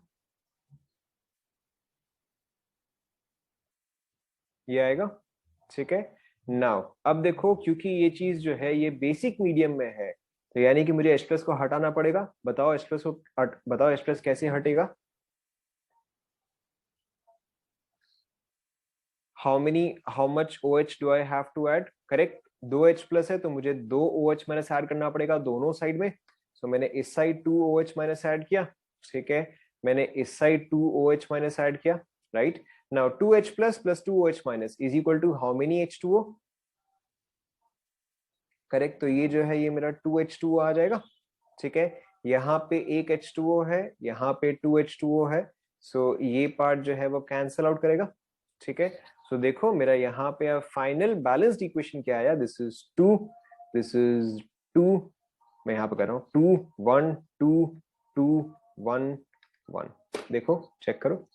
ये आएगा। ठीक है, नाउ अब देखो, क्योंकि ये चीज जो है ये बेसिक मीडियम में है, तो यानी कि मुझे H प्लस को हटाना पड़ेगा। बताओ H प्लस को बताओ H प्लस कैसे हटेगा? How much OH do I have to add? Correct, 2H plus है तो मुझे 2 OH माइनस ऐड करना पड़ेगा दोनों साइड में। सो मैंने इस साइड 2 OH माइनस ऐड किया। ठीक है, मैंने इस साइड 2 OH माइनस ऐड किया। Right, now 2H plus plus 2 OH minus is equal to how many H2O? Correct, तो ये जो है ये मेरा 2H2O आ जाएगा। ठीक है, यहाँ पे एक H2O है, यहाँ पे 2H2O है। सो ये पार्ट जो है वो कैंसल आउट करेगा। ठीक है, सो देखो मेरा यहाँ पे अब फाइनल बैलेंस्ड इक्वेशन क्या आया, दिस इज 2, दिस इज 2, मैं यहाँ पे कर रहा हूँ 2 1 2 2 1 1। देखो चेक करो।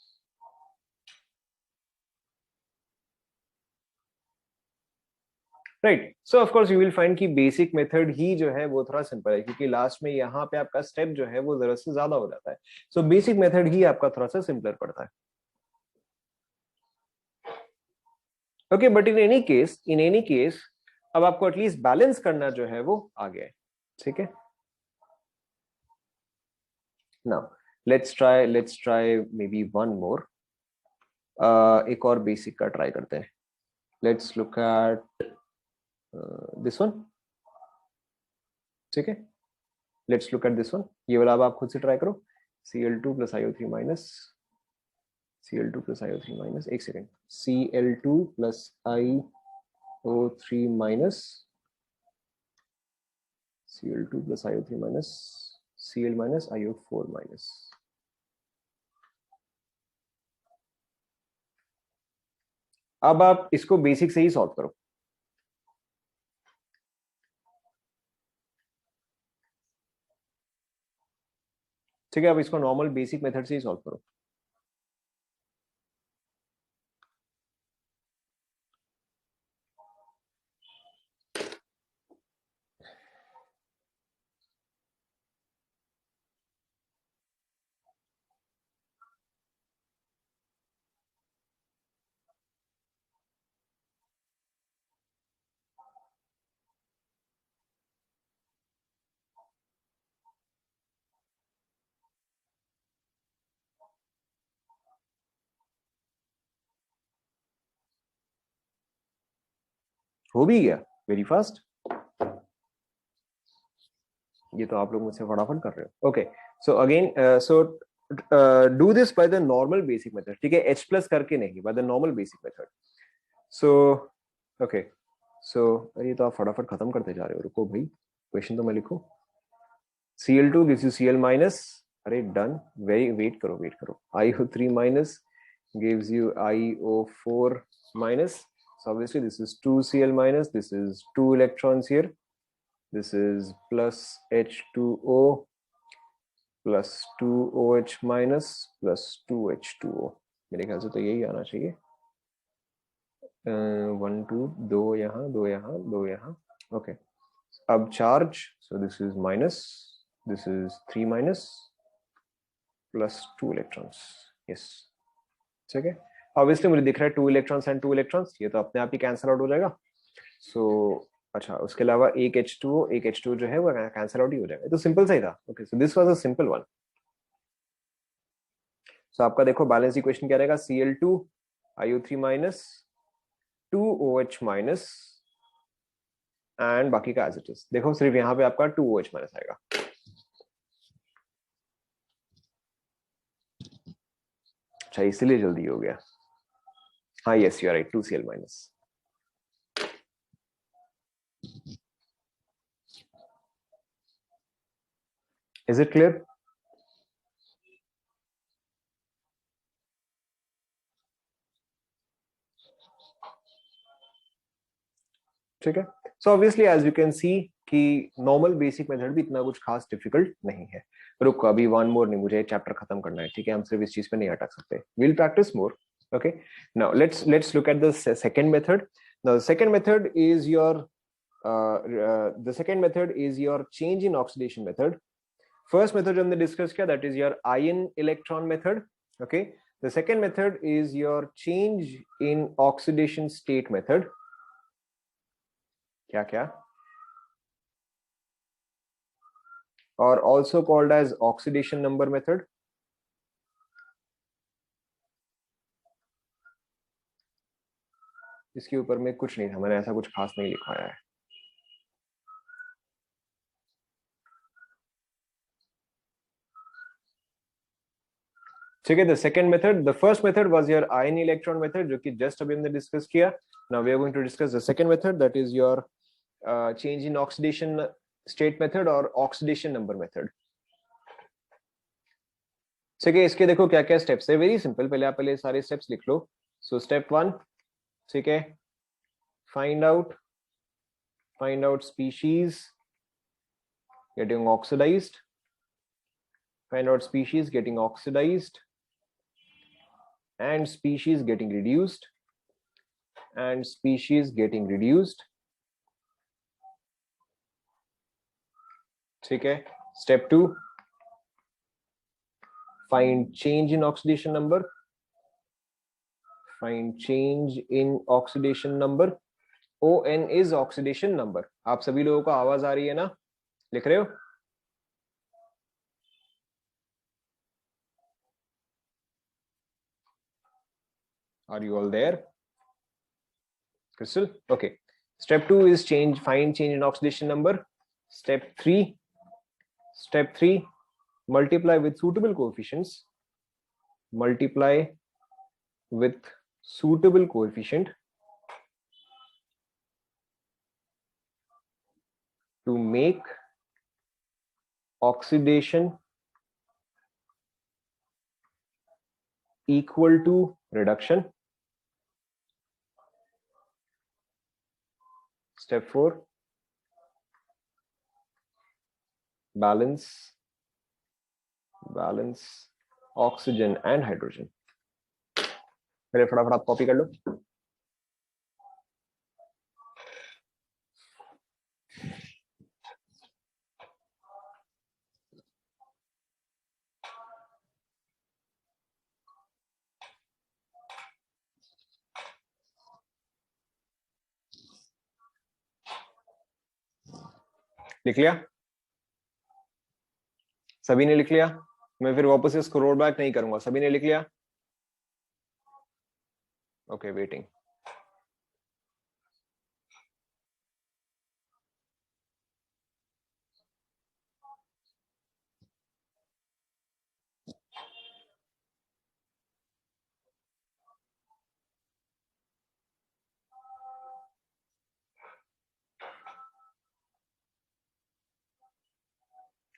Right, so of course you will find कि बेसिक मेथड ही जो है वो थोड़ा सिंपल है, क्योंकि लास्ट में यहाँ पे आपका स्टेप जो है वो जरूरत से ज्यादा हो जाता है। सो बेसिक मेथड ही आपका थोड़ा सा सिंपलर पड़ता है। Okay, but in any case अब आपको एटलीस्ट बैलेंस करना जो है वो आ गया है। ठीक है, now let's try maybe one more. एक और बेसिक का ट्राई करते हैं। Let's look at this one. ठीक है, let's look at this one. ये वाला अब आप खुद से ट्राई करो। Cl2 plus IO3 minus, Cl2 plus IO3 minus, एक second, Cl2 plus IO3 minus, Cl2 plus IO3 minus, Cl minus IO4 minus. अब आप इसको बेसिक से ही सॉल्व करो। ठीक है, अब इसको नॉर्मल बेसिक मेथड से ही सॉल्व करो। हो भी गया, वेरी फास्ट। ये तो आप लोग मुझसे फटाफट कर रहे हो। Okay, so again, so do this by the normal basic method. ठीक है, H प्लस करके नहीं, by the normal basic method. So okay, so ये तो आप फटाफट खत्म करते जा रहे हो, रुको भाई, क्वेश्चन तो मैं लिखूं। Cl2 gives you Cl minus, अरे डन, वेरी, वेट करो वेट करो, IO3 minus gives you IO4 minus. So obviously this is 2Cl minus, this is 2 electrons here, this is plus H2O plus 2OH minus plus 2H2O। मेरे ख्याल से तो यही आना चाहिए। 1 2, दो यहाँ दो यहाँ दो यहाँ। ओके, अब charge, so this is minus, this is 3 minus, plus 2 electrons, yes ठीक है। ऑब्वियसली मुझे दिख रहा है 2 इलेक्ट्रॉन्स एंड 2 इलेक्ट्रॉन्स, ये तो अपने आप ही कैंसिल आउट हो जाएगा। सो अच्छा, उसके अलावा एक H2O, एक H2O जो है वो कैंसिल आउट ही हो जाएगा, तो सिंपल सा ही था। Okay, so this was a simple one. सो आपका देखो बैलेंस इक्वेशन क्या रहेगा, Cl2 IO3 2OH minus and बाकी का एज इट इज। देखो सिर्फ यहाँ पे आपका 2OH माइनस आएगा। अच्छा इसीलिए जल्दी हो गया। हाँ yes you are right, 2Cl minus. Is it clear? ठीक है। So obviously as you can see कि नॉर्मल बेसिक मेथड भी इतना कुछ खास डिफिकल्ट नहीं है। रुको अभी वन मोर, नहीं मुझे चैप्टर खत्म करना है, ठीक है, हम सिर्फ इस चीज पे नहीं अटक सकते, will practice more. okay, now let's look at the second method. Now the second method is your change in oxidation method. First method जो हमने डिस्कस किया that is your ion electron method. Okay, the second method is your change in oxidation state method. क्या क्या? or also called as oxidation number method. इसके ऊपर में कुछ नहीं था, मैंने ऐसा कुछ खास नहीं लिखवाया है। ठीक है, the second method, the first method was your ion electron method जो कि जस्ट अभी हमने डिस्कस किया। Now we are going to discuss the second method that is your change in oxidation state method और ऑक्सीडेशन नंबर मेथड। ठीक है, इसके देखो क्या क्या स्टेप्स है, वेरी सिंपल, पहले आप सारे स्टेप्स लिख लो। सो स्टेप 1, ठीक है, find out species getting oxidized, find out species getting oxidized and species getting reduced and species getting reduced. ठीक है, step 2, find change in oxidation number, find change in oxidation number. ON is oxidation number. आप सभी लोगों को आवाज आ रही है ना, लिख रहे हो? Are you all there? Crystal? Okay. Step 2 is find change in oxidation number. Step 3, multiply with suitable coefficients. Multiply with suitable coefficient to make oxidation equal to reduction. Step 4, balance oxygen and hydrogen. पहले फटाफट आप copy कर लो। लिख लिया? सभी ने लिख लिया? मैं फिर वापस से स्क्रॉल बैक नहीं करूंगा, सभी ने लिख लिया? Okay, waiting.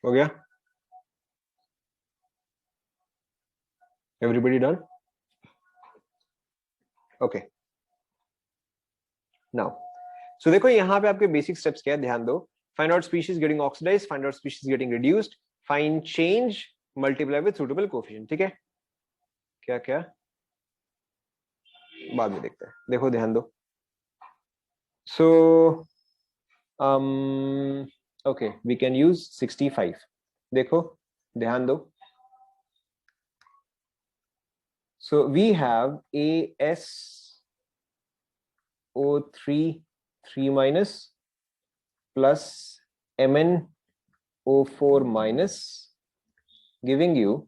हो गया? Everybody done? ओके, नाउ सो देखो यहाँ पे आपके बेसिक स्टेप्स क्या है, ध्यान दो। Find out species getting oxidized, find out species getting reduced, find change, multiply with suitable coefficient. ठीक है, क्या क्या बाद में देखते हैं, देखो ध्यान दो। So okay, we can use 65। देखो ध्यान दो, So we have ASO3 3 minus plus MnO4 minus giving you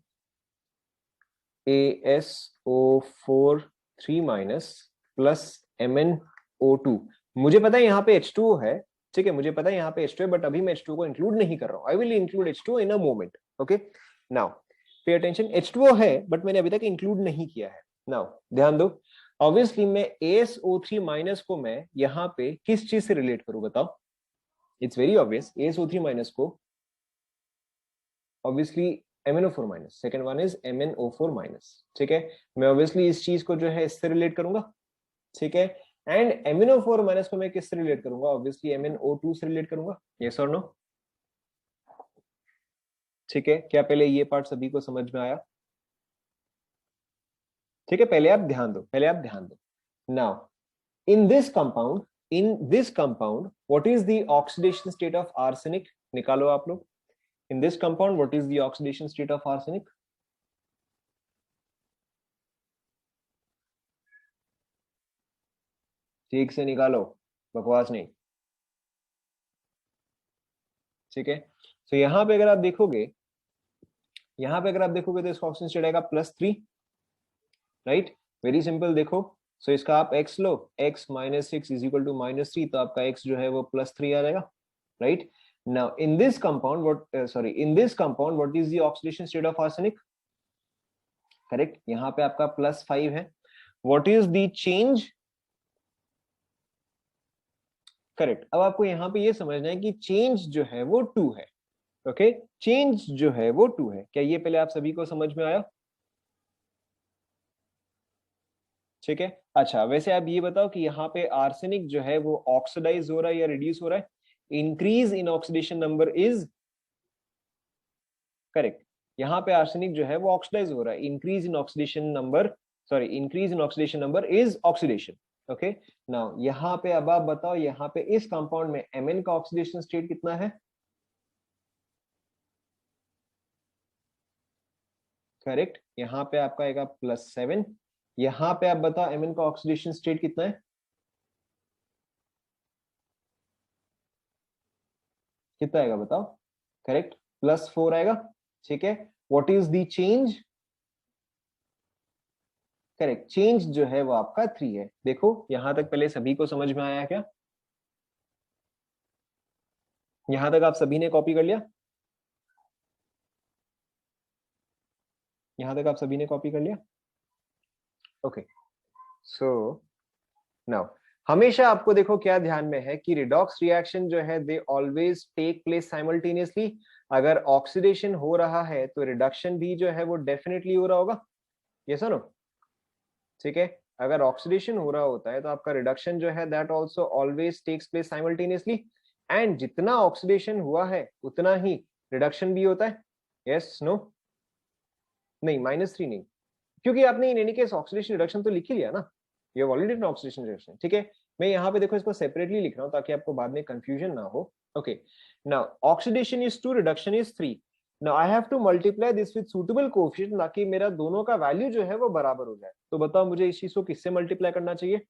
ASO4 3 minus plus MnO2. मुझे पता है यहाँ पे H2O है, ठीक है, मुझे पता है यहाँ पे H2 है, बट अभी मैं H2O को इंक्लूड नहीं कर रहा हूँ. I will include H2O in a moment. Okay, now pay attention. H2O है बट मैंने अभी तक इंक्लूड नहीं किया है. Now ध्यान दो, ऑब्वियसली मैं ASO3 माइनस को मैं यहाँ पे किस चीज से रिलेट करूँ बताओ? It's very obvious, ASO3 minus को obviously MnO4 minus, second one is MnO4 minus, ठीक है. मैं ऑब्वियसली इस चीज को जो है इससे रिलेट करूंगा, ठीक है. एंड MnO4 माइनस को मैं किससे रिलेट करूंगा? ऑब्वियसली MnO2 से रिलेट करूंगा. यस और नो? ठीक है, क्या पहले ये पार्ट सभी को समझ में आया? ठीक है, पहले आप ध्यान दो, पहले आप ध्यान दो. Now in this compound what is the oxidation state of arsenic? निकालो आप लोग. In this compound, what is the oxidation state of arsenic? ठीक से निकालो, बकवास नहीं, ठीक है. तो यहाँ पे अगर आप देखोगे, यहाँ पे अगर आप देखोगे तो इसका ऑक्सीजन स्टेट आएगा +3, राइट. वेरी सिंपल, देखो. सो इसका आप x लो, x minus 6 is equal to -3, तो आपका x जो है वो +3 आ जाएगा, right. Now in this compound what is the oxidation state of arsenic? Correct, यहाँ पे आपका +5 है. What is the change? Correct. अब आपको यहाँ पे ये समझना है कि चेंज जो है वो 2 है. ओके, चेंज जो है वो 2 है. क्या ये पहले आप सभी को समझ में आया? ठीक है. अच्छा, वैसे आप ये बताओ कि यहाँ पे आर्सेनिक जो है वो ऑक्सीडाइज हो रहा है या रिड्यूस हो रहा है? Increase in oxidation number is correct. यहाँ पे आर्सेनिक जो है वो ऑक्सीडाइज हो रहा है. Increase in oxidation number is oxidation. Okay, now यहाँ पे अब आप बताओ, यहाँ पे इस कंपाउंड में Mn का ऑक्सीडेशन स्टेट कितना है? करेक्ट, यहाँ पे आपका आएगा +7. यहाँ पे आप बताओ Mn का ऑक्सीडेशन स्टेट कितना है? कितना आएगा बताओ? करेक्ट, +4 आएगा. ठीक है, what is the change? Correct, change जो है वो आपका 3 है. देखो यहां तक पहले सभी को समझ में आया क्या? यहां तक आप सभी ने कॉपी कर लिया? यहां तक आप सभी ने कॉपी कर लिया? ओके, सो नाउ हमेशा आपको देखो क्या ध्यान में है कि रिडॉक्स रिएक्शन जो है they always take place simultaneously. अगर ऑक्सीडेशन हो रहा है तो रिडक्शन भी जो है वो डेफिनेटली हो रहा होगा. यस और नो? ठीक है, अगर ऑक्सीडेशन हो रहा होता है तो आपका रिडक्शन जो है that also always takes place simultaneously. And जितना ऑक्सीडेशन हुआ है उतना ही रिडक्शन भी होता है. Yes no? नहीं, -3 नहीं, क्योंकि आपने in any case oxidation reduction तो लिख ही लिया ना. You have already done oxidation reduction. ठीक है, मैं यहाँ पे देखो इसको सेपरेटली लिख रहा हूँ ताकि आपको बाद में कंफ्यूजन ना हो. Okay, now oxidation is 2, reduction is 3. Now I have to multiply this with suitable coefficient ताकि मेरा दोनों का वैल्यू जो है वो बराबर हो जाए. तो बताओ मुझे इस चीज को किससे मल्टीप्लाई करना चाहिए?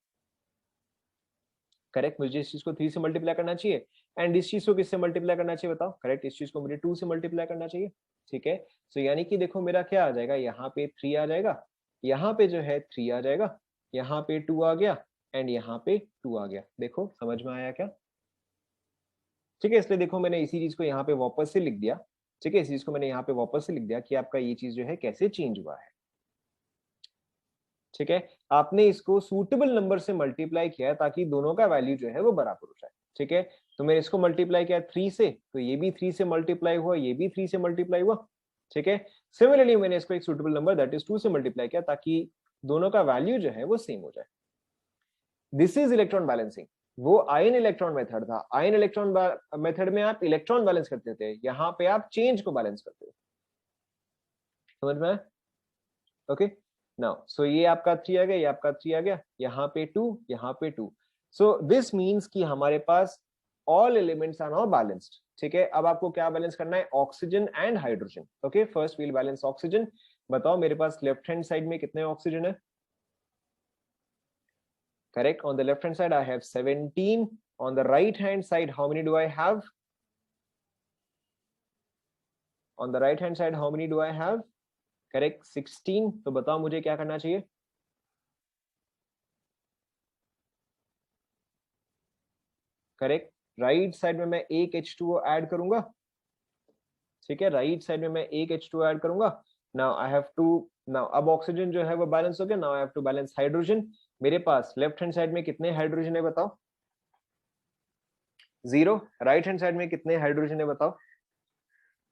करेक्ट, मुझे इस चीज को 3 से मल्टीप्लाई करना चाहिए. एंड इस चीज को किससे मल्टीप्लाई करना चाहिए बताओ? करेक्ट, इस चीज को मुझे 2 से मल्टीप्लाई करना चाहिए. ठीक है, सो यानी कि देखो मेरा क्या आ जाएगा, यहाँ पे 3 आ जाएगा, यहाँ पे जो है 3 आ जाएगा, यहाँ पे 2 आ गया, एंड यहाँ पे 2 आ गया. देखो समझ में आया क्या? ठीक है, इसलिए देखो मैंने इसी चीज को यहाँ पे वापस से लिख दिया. ठीक है, इस चीज को मैंने यहाँ पे वापस से लिख दिया कि आपका ये चीज जो है कैसे चेंज हुआ है. ठीक है, आपने इसको सूटेबल नंबर से मल्टीप्लाई किया है ताकि दोनों का वैल्यू जो है वो बराबर हो जाए. ठीक है, तो मैंने इसको मल्टीप्लाई किया 3 से, तो ये भी 3 से मल्टीप्लाई हुआ, ये भी 3 से मल्टीप्लाई हुआ. ठीक है, सिमिलरली मैंने इसको एक सूटेबल नंबर दैट इज 2 से मल्टीप्लाई किया ताकि दोनों का वैल्यू जो है वो सेम हो जाए. This is electron balancing. वो आयन इलेक्ट्रॉन मेथड था. आयन इलेक्ट्रॉन मेथड में आप इलेक्ट्रॉन बैलेंस करते थे, यहाँ पे आप चेंज को बैलेंस करते हो. समझ में? ओके, नाउ सो ये आपका 3 आ गया, ये आपका 3 आ गया, यहाँ पे 2, यहाँ पे 2. सो दिस मीन्स कि हमारे पास all elements are now balanced. ठीक है, अब आपको क्या बैलेंस करना है? Oxygen and hydrogen. Okay, first we'll balance oxygen, बताओ मेरे पास लेफ्ट हैंड साइड में कितने ऑक्सीजन है? Correct. On the left hand side, I have 17. On the right hand side, how many do I have? On the right hand side, how many do I have? Correct. 16. तो बताओ मुझे क्या करना चाहिए? Correct. Right side में मैं एक H2O add करूंगा. ठीक है, राइट साइड में मैं एक H2O ऐड करूंगा. Now I have to, now अब ऑक्सीजन जो है वो बैलेंस हो गया. Now I have to balance hydrogen. मेरे पास लेफ्ट हैंड साइड में कितने हाइड्रोजन है बताओ? 0. राइट हैंड साइड में कितने हाइड्रोजन है बताओ?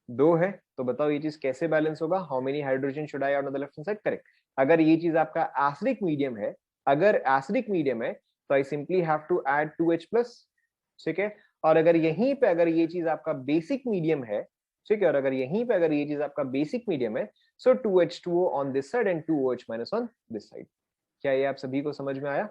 2 है. तो बताओ ये चीज कैसे बैलेंस होगा? How many hydrogen should I add on the left hand side? Correct. अगर ये चीज आपका एसिडिक मीडियम है, अगर एसिडिक मीडियम है तो I simply have to add 2H+. ठीक है. और अगर यहीं पे अगर ये चीज आपका बेसिक मीडियम है, ठीक है, और अगर यहीं पे अगर ये चीज आपका बेसिक मीडियम है, सो 2H2O on this side and 2OH- on this side. क्या ये आप सभी को समझ में आया?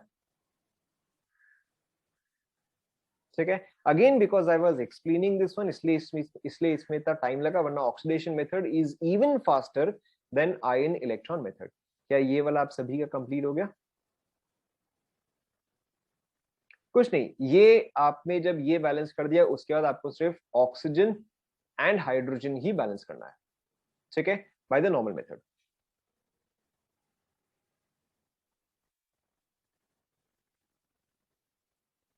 ठीक है. Again because I was explaining this one, इसलिए इसमें इतना टाइम लगा, वरना oxidation method is even faster than ion electron method. क्या ये वाला आप सभी का कंप्लीट हो गया? कुछ नहीं, ये आपने जब ये बैलेंस कर दिया उसके बाद आपको सिर्फ oxygen and hydrogen he balance करना है. ठीक है, बाय द नॉर्मल मेथड.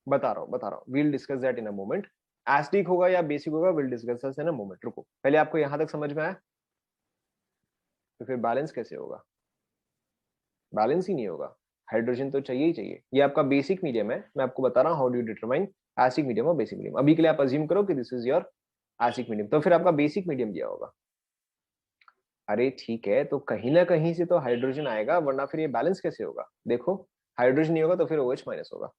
बता रहा हूं, we'll discuss that in a moment. Acidic होगा या बेसिक होगा, will discuss that in a moment. रुको, पहले आपको यहां तक समझ में आया? तो फिर बैलेंस कैसे होगा? बैलेंस ही नहीं होगा. हाइड्रोजन तो चाहिए ही चाहिए. ये आपका बेसिक मीडियम है. मैं आपको बता रहा हूं how do you determine acidic medium और बेसिक मीडियम. अभी के लिए आप अज्यूम करो कि this is your acidic medium, तो फिर आपका बेसिक मीडियम दिया होगा. अरे ठीक है, तो कहीं ना कहीं से तो हाइड्रोजन आएगा, वरना फिर ये बैलेंस कैसे होगा? देखो, हाइड्रोजन नहीं होगा तो फिर OH- होगा.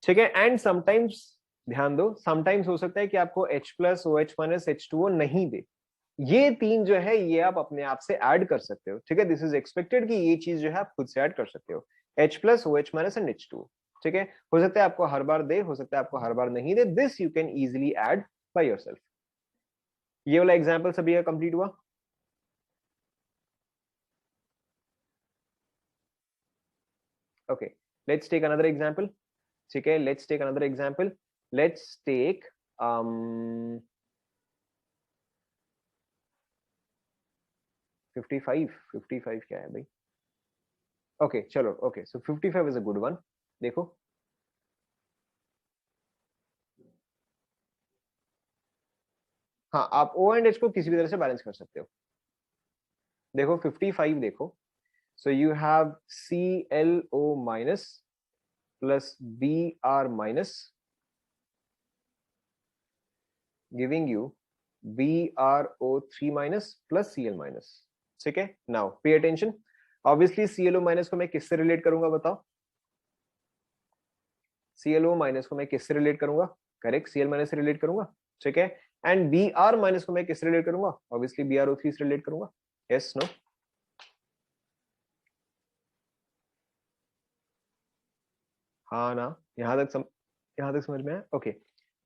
ठीक है. एंड समटाइम्स, ध्यान दो, समटाइम्स हो सकता है कि आपको H+ OH- H2O नहीं दे. ये तीन जो है ये आप अपने आप से ऐड कर सकते हो. ठीक है, दिस इज एक्सपेक्टेड कि ये चीज जो है आप खुद से ऐड कर सकते हो. H+ OH- and H2O. ठीक है, हो सकता है आपको हर बार दे, हो सकता है आपको हर बार नहीं दे. This you can easily add by yourself. ये वाला एग्जांपल सभी का कंप्लीट हुआ? Okay, let's take another example. ठीक है, let's take another example. Let's take 55 क्या है भाई? ओके चलो, okay, so 55 is a good one. देखो, हाँ, आप O एंड H को किसी भी तरह से बैलेंस कर सकते हो. देखो 55, देखो, सो you have ClO- plus Br- giving you BrO3- plus Cl-. ठीक है, now pay attention. Obviously ClO- को मैं किससे रिलेट करूंगा बताओ? ClO- को मैं किससे रिलेट करूंगा? करेक्ट, Cl- से रिलेट करूंगा. ठीक है. एंड Br- को मैं किससे रिलेट करूंगा? ऑब्वियसली BrO3 से रिलेट करूंगा. Yes, no? हाँ ना, यहाँ तक समझ में आया? ओके.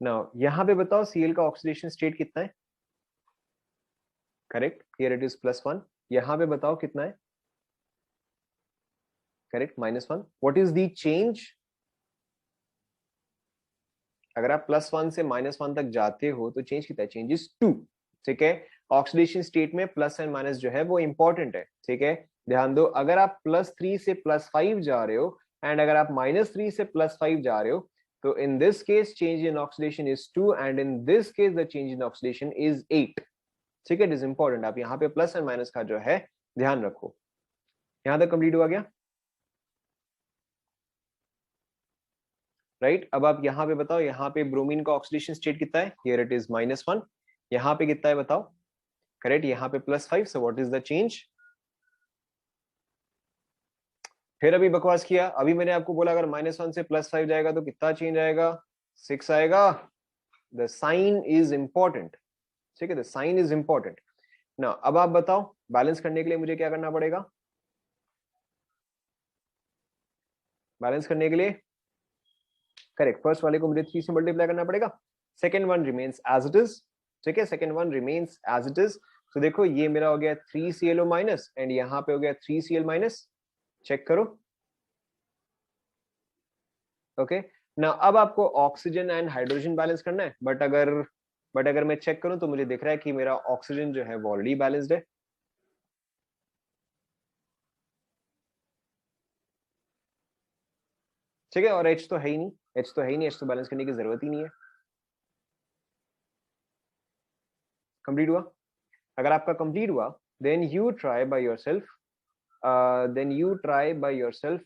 नाउ यहाँ पे बताओ Cl का ऑक्सीडेशन स्टेट कितना है? Correct, here it is +1. यहाँ पे बताओ कितना है? Correct, -1. What is the change? अगर आप +1 से -1 तक जाते हो तो चेंज कितना है? Change is 2. ठीक है. ऑक्सीडेशन स्टेट में प्लस एंड माइनस जो है वो इंपॉर्टेंट है. ठीक है, ध्यान दो. अगर आप +3 से +5 जा रहे हो एंड अगर आप -3 से +5 जा रहे हो, तो इन this case change in oxidation is 2 and in this case the change in oxidation is 8. ठीक है, इट इज इंपॉर्टेंट. आप यहाँ पे प्लस एंड माइनस का जो है ध्यान रखो. यहाँ तक कंप्लीट हुआ क्या? राइट. अब आप यहाँ पे बताओ, यहाँ पे ब्रोमीन का ऑक्सीडेशन स्टेट कितना है? Here it is -1. यहाँ पे कितना है बताओ? करेक्ट, यहाँ पे +5. So what is the change? फिर अभी बकवास किया. अभी मैंने आपको बोला अगर -1 से +5 जाएगा तो कितना चेंज आएगा? 6 आएगा. The sign is important. ठीक है, द साइन इज इंपॉर्टेंट. ना अब आप बताओ, बैलेंस करने के लिए मुझे क्या करना पड़ेगा? बैलेंस करने के लिए करेक्ट, फर्स्ट वाले को मुझे 3 से मल्टीप्लाई करना पड़ेगा. Second one remains as it is, ठीक है, second one remains as it is. तो देखो ये मेरा हो गया 3ClO माइनस एंड यहाँ पे हो गया 3Cl माइनस, चेक करो। ओके ना, अब आपको ऑक्सीजन एंड हाइड्रोजन बैलेंस करना है, बट अगर मैं चेक करूं तो मुझे दिख रहा है कि मेरा ऑक्सीजन जो है वो ऑलरेडी बैलेंस्ड है। ठीक है, और H तो है ही नहीं, H तो है ही नहीं, H तो बैलेंस करने की जरूरत ही नहीं है। कंप्लीट हुआ? अगर आपका कंप्लीट हुआ then you try by yourself,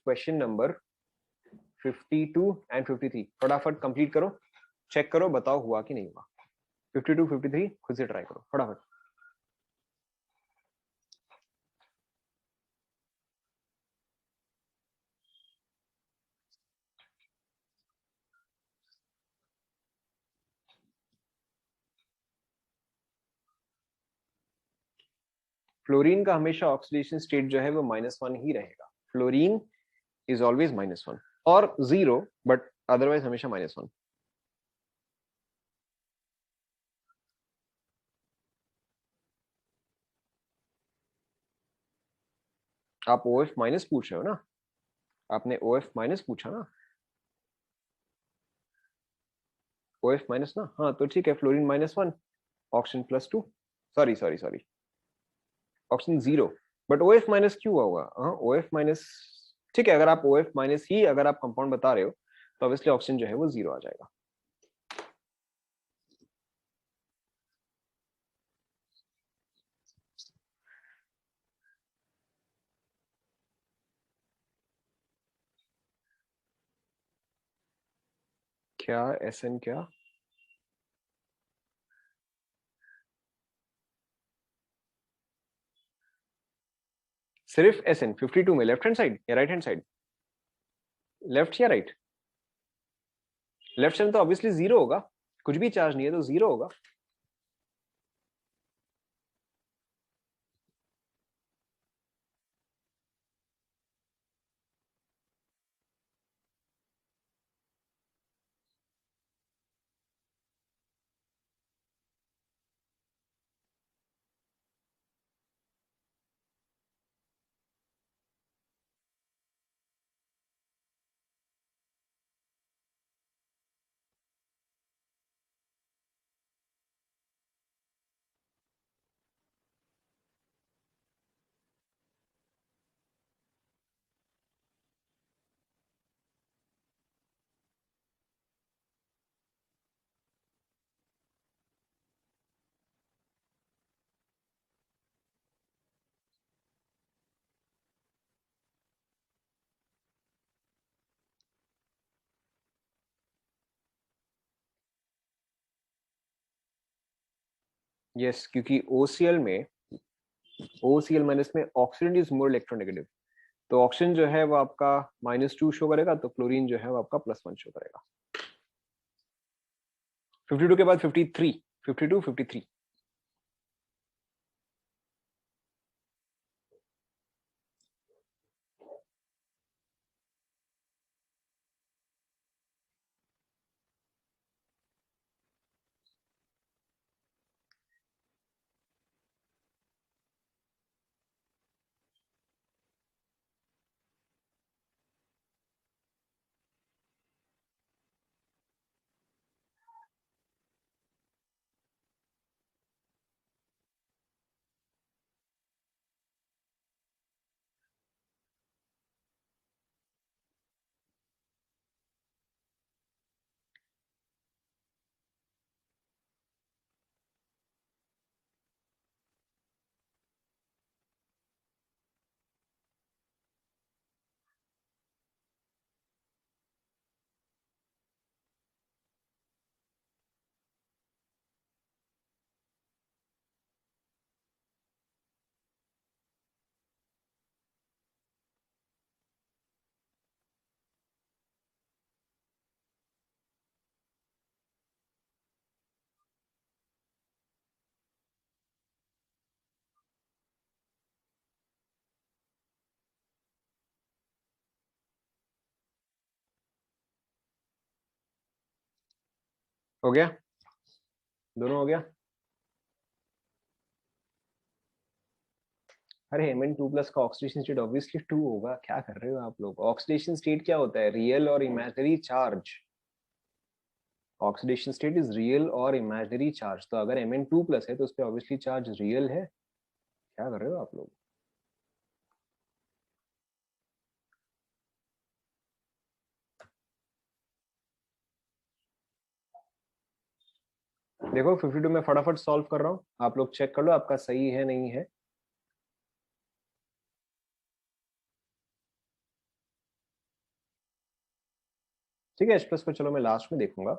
question number 52 and 53 फटाफट कंप्लीट करो, चेक करो, बताओ हुआ कि नहीं हुआ। 52 53 खुद से ट्राई करो फटाफट। फ्लोरीन का हमेशा ऑक्सीडेशन स्टेट जो है वो -1 ही रहेगा। फ्लोरीन इज ऑलवेज -1 और 0, बट अदरवाइज हमेशा -1। आप OF माइनस पूछ रहे हो ना, आपने OF माइनस पूछा ना, OF माइनस ना, हाँ तो ठीक है, fluorine -1, oxygen +2, sorry sorry sorry, oxygen 0, but OF minus क्यों हुआ होगा? हाँ OF माइनस, ठीक है, अगर आप OF माइनस ही अगर आप कंपाउंड बता रहे हो तो ऑब्वियसली ऑक्सीजन जो है वो 0 आ जाएगा। क्या SN क्या? सिर्फ SN 52 में लेफ्ट हैंड साइड या राइट हैंड साइड? लेफ्ट या राइट? लेफ्ट साइड तो ऑब्वियसली 0 होगा, कुछ भी चार्ज नहीं है तो 0 होगा। यस, क्योंकि OCl माइनस में ऑक्सीजन इज मोर इलेक्ट्रोनेगेटिव, तो ऑक्सीजन जो है वो आपका -2 शो करेगा, तो क्लोरीन जो है वो आपका +1 शो करेगा। 52 के बाद 53, 52 53। हो गया? दोनों हो गया। अरे Mn2 प्लस का ऑक्सीडेशन स्टेट ऑब्वियसली 2 होगा, क्या कर रहे हो आप लोग। ऑक्सीडेशन स्टेट क्या होता है, रियल और imaginary charge. Oxidation state is real और इमेजिनरी चार्ज, तो अगर Mn2 प्लस है तो उस पर ऑब्वियसली चार्ज रियल है। क्या कर रहे हो आप लोग। देखो 52 में फटाफट सॉल्व कर रहा हूँ, आप लोग चेक कर लो आपका सही है नहीं है। ठीक है, H प्लस को चलो मैं लास्ट में देखूंगा।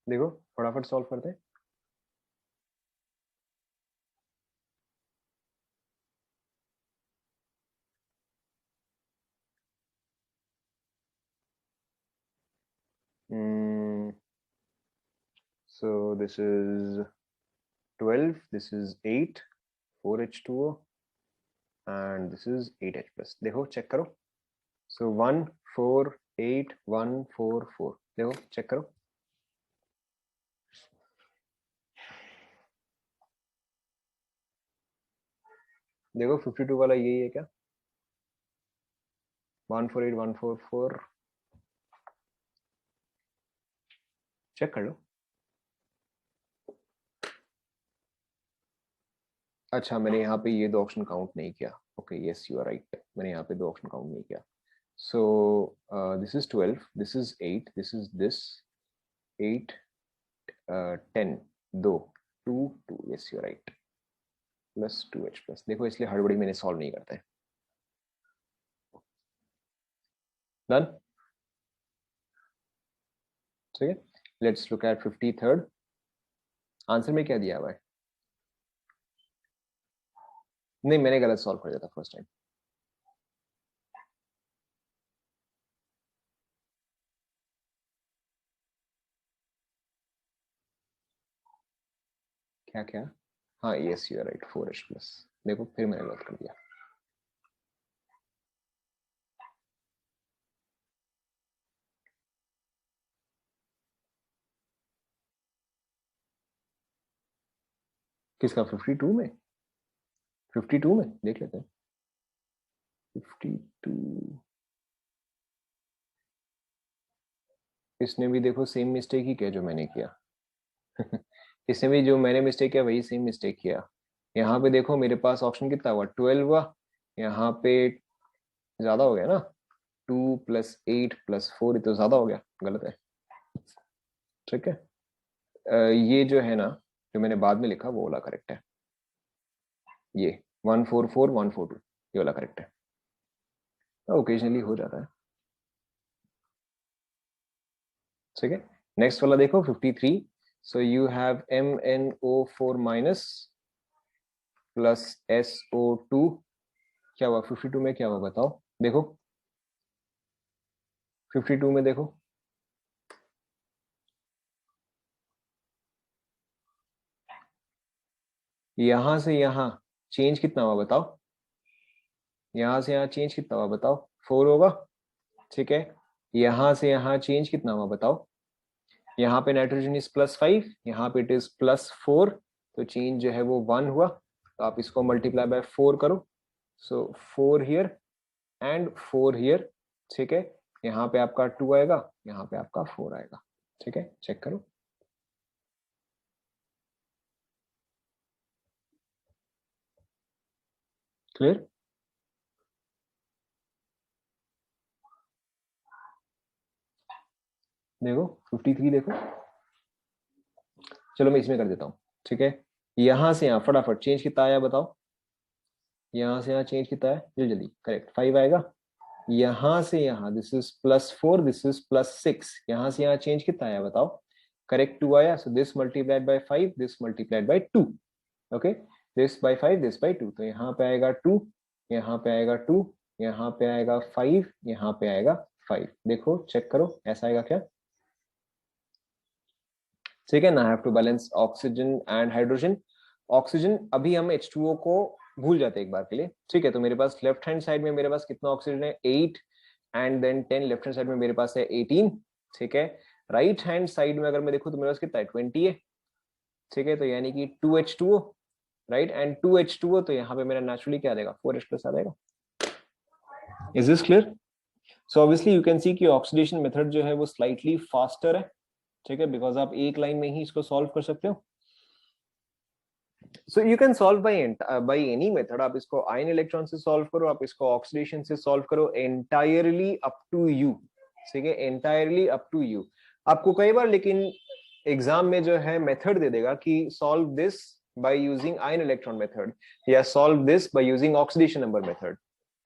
देखो फटाफट सॉल्व करते हैं। So this is 12, this is 8, 4H2O and this is 8H plus। देखो चेक करो। So 1 4 8 1 4 4, देखो चेक करो। देखो 52 वाला यही है क्या, 1 4 8 1 4 4, चेक कर लो। अच्छा मैंने यहाँ पे ये दो ऑप्शन काउंट नहीं किया। Okay yes you are right, मैंने यहाँ पे दो ऑप्शन काउंट नहीं किया। So this is 12, this is 8, this is this 8 10, दो 2 2, yes you are right, plus 2H plus. देखो इसलिए हड़बड़ी मैंने सॉल्व नहीं करता है। डन। ठीक है, let's look eight 53rd। Answer में क्या दिया हुआ है, नहीं मैंने गलत सॉल्व कर दिया था फर्स्ट टाइम। क्या क्या, हाँ yes you are right 4H plus. देखो फिर मैंने गलत कर दिया। किसका 52 में, 52 में देख लेते हैं। 52, इसने भी देखो सेम मिस्टेक ही किया जो मैंने किया। इसने भी जो मैंने मिस्टेक किया वही सेम मिस्टेक किया। यहाँ पे देखो मेरे पास ऑप्शन कितना हुआ, 12 हुआ। यहाँ पे ज्यादा हो गया ना, 2 प्लस 8 प्लस 4, ये तो ज्यादा हो गया, गलत है। ठीक है, ये जो है ना, जो मैंने बाद में लिखा वो वाला करेक्ट है। ये 144 142 ये वाला करेक्ट है। ओकेजनली हो जाता है। ठीक है, नेक्स्ट वाला देखो 53। सो you have MnO4 minus plus SO2। क्या हुआ 52 में, क्या हुआ बताओ। देखो 52 में देखो, यहां से यहां चेंज कितना हुआ बताओ। यहां से यहां चेंज कितना हुआ बताओ, 4 होगा। ठीक है, यहां से यहां चेंज कितना हुआ बताओ। यहाँ पे नाइट्रोजन इज +5, यहाँ पे इट इज +4, तो चेंज जो है वो 1 हुआ। तो आप इसको मल्टीप्लाई बाय 4 करो। सो 4 हियर एंड 4 हियर। ठीक है, यहाँ पे आपका 2 आएगा, यहाँ पे आपका 4 आएगा। ठीक है, चेक करो। क्लियर। देखो 53 देखो, चलो मैं इसमें कर देता हूँ। ठीक है, यहां से यहाँ फटाफट चेंज कितना आया बताओ। यहाँ से यहाँ चेंज कितना है, जल्दी जल्दी, करेक्ट 5 आएगा। यहां से यहाँ दिस इज +4, दिस इज +6, यहां से यहाँ चेंज कितना आया बताओ। करेक्ट 2 आया, so this multiplied by 5, this multiplied by 2। Okay, this by 5, this by 2, तो यहाँ पे आएगा 2, यहाँ पे आएगा 2, यहाँ पे आएगा 5, यहाँ पे आएगा 5। देखो चेक करो ऐसा आएगा क्या। ठीक है ना, have to balance oxygen and hydrogen. Oxygen अभी हम H2O को भूल जाते हैं एक बार के लिए, ठीक है। तो मेरे पास लेफ्ट हैंड साइड में मेरे पास कितना ऑक्सीजन है, 8 and then 10, left hand side में मेरे पास है 18, ठीक है। राइट हैंड साइड में अगर मैं देखूं तो मेरे पास कितना है, 20 है, ठीक है। तो यानी कि 2H2O, राइट, एंड 2H2O, तो यहाँ पे मेरा नेचुरली क्या आ जाएगा, 4H+ आ जाएगा। Is this clear? So obviously you can see कि ऑक्सीडेशन मेथड जो है वो स्लाइटली फास्टर है, ठीक है, बिकॉज आप एक लाइन में ही इसको सॉल्व कर सकते हो। So you can solve by any method. आप इसको आयन इलेक्ट्रॉन से सॉल्व करो, आप इसको ऑक्सीडेशन से सॉल्व करो, एंटायरली अप टू यू, ठीक है, एंटायरली अप टू यू। आपको कई बार लेकिन एग्जाम में जो है मेथड दे देगा कि solve this by using ion electron method या solve this by using oxidation number method,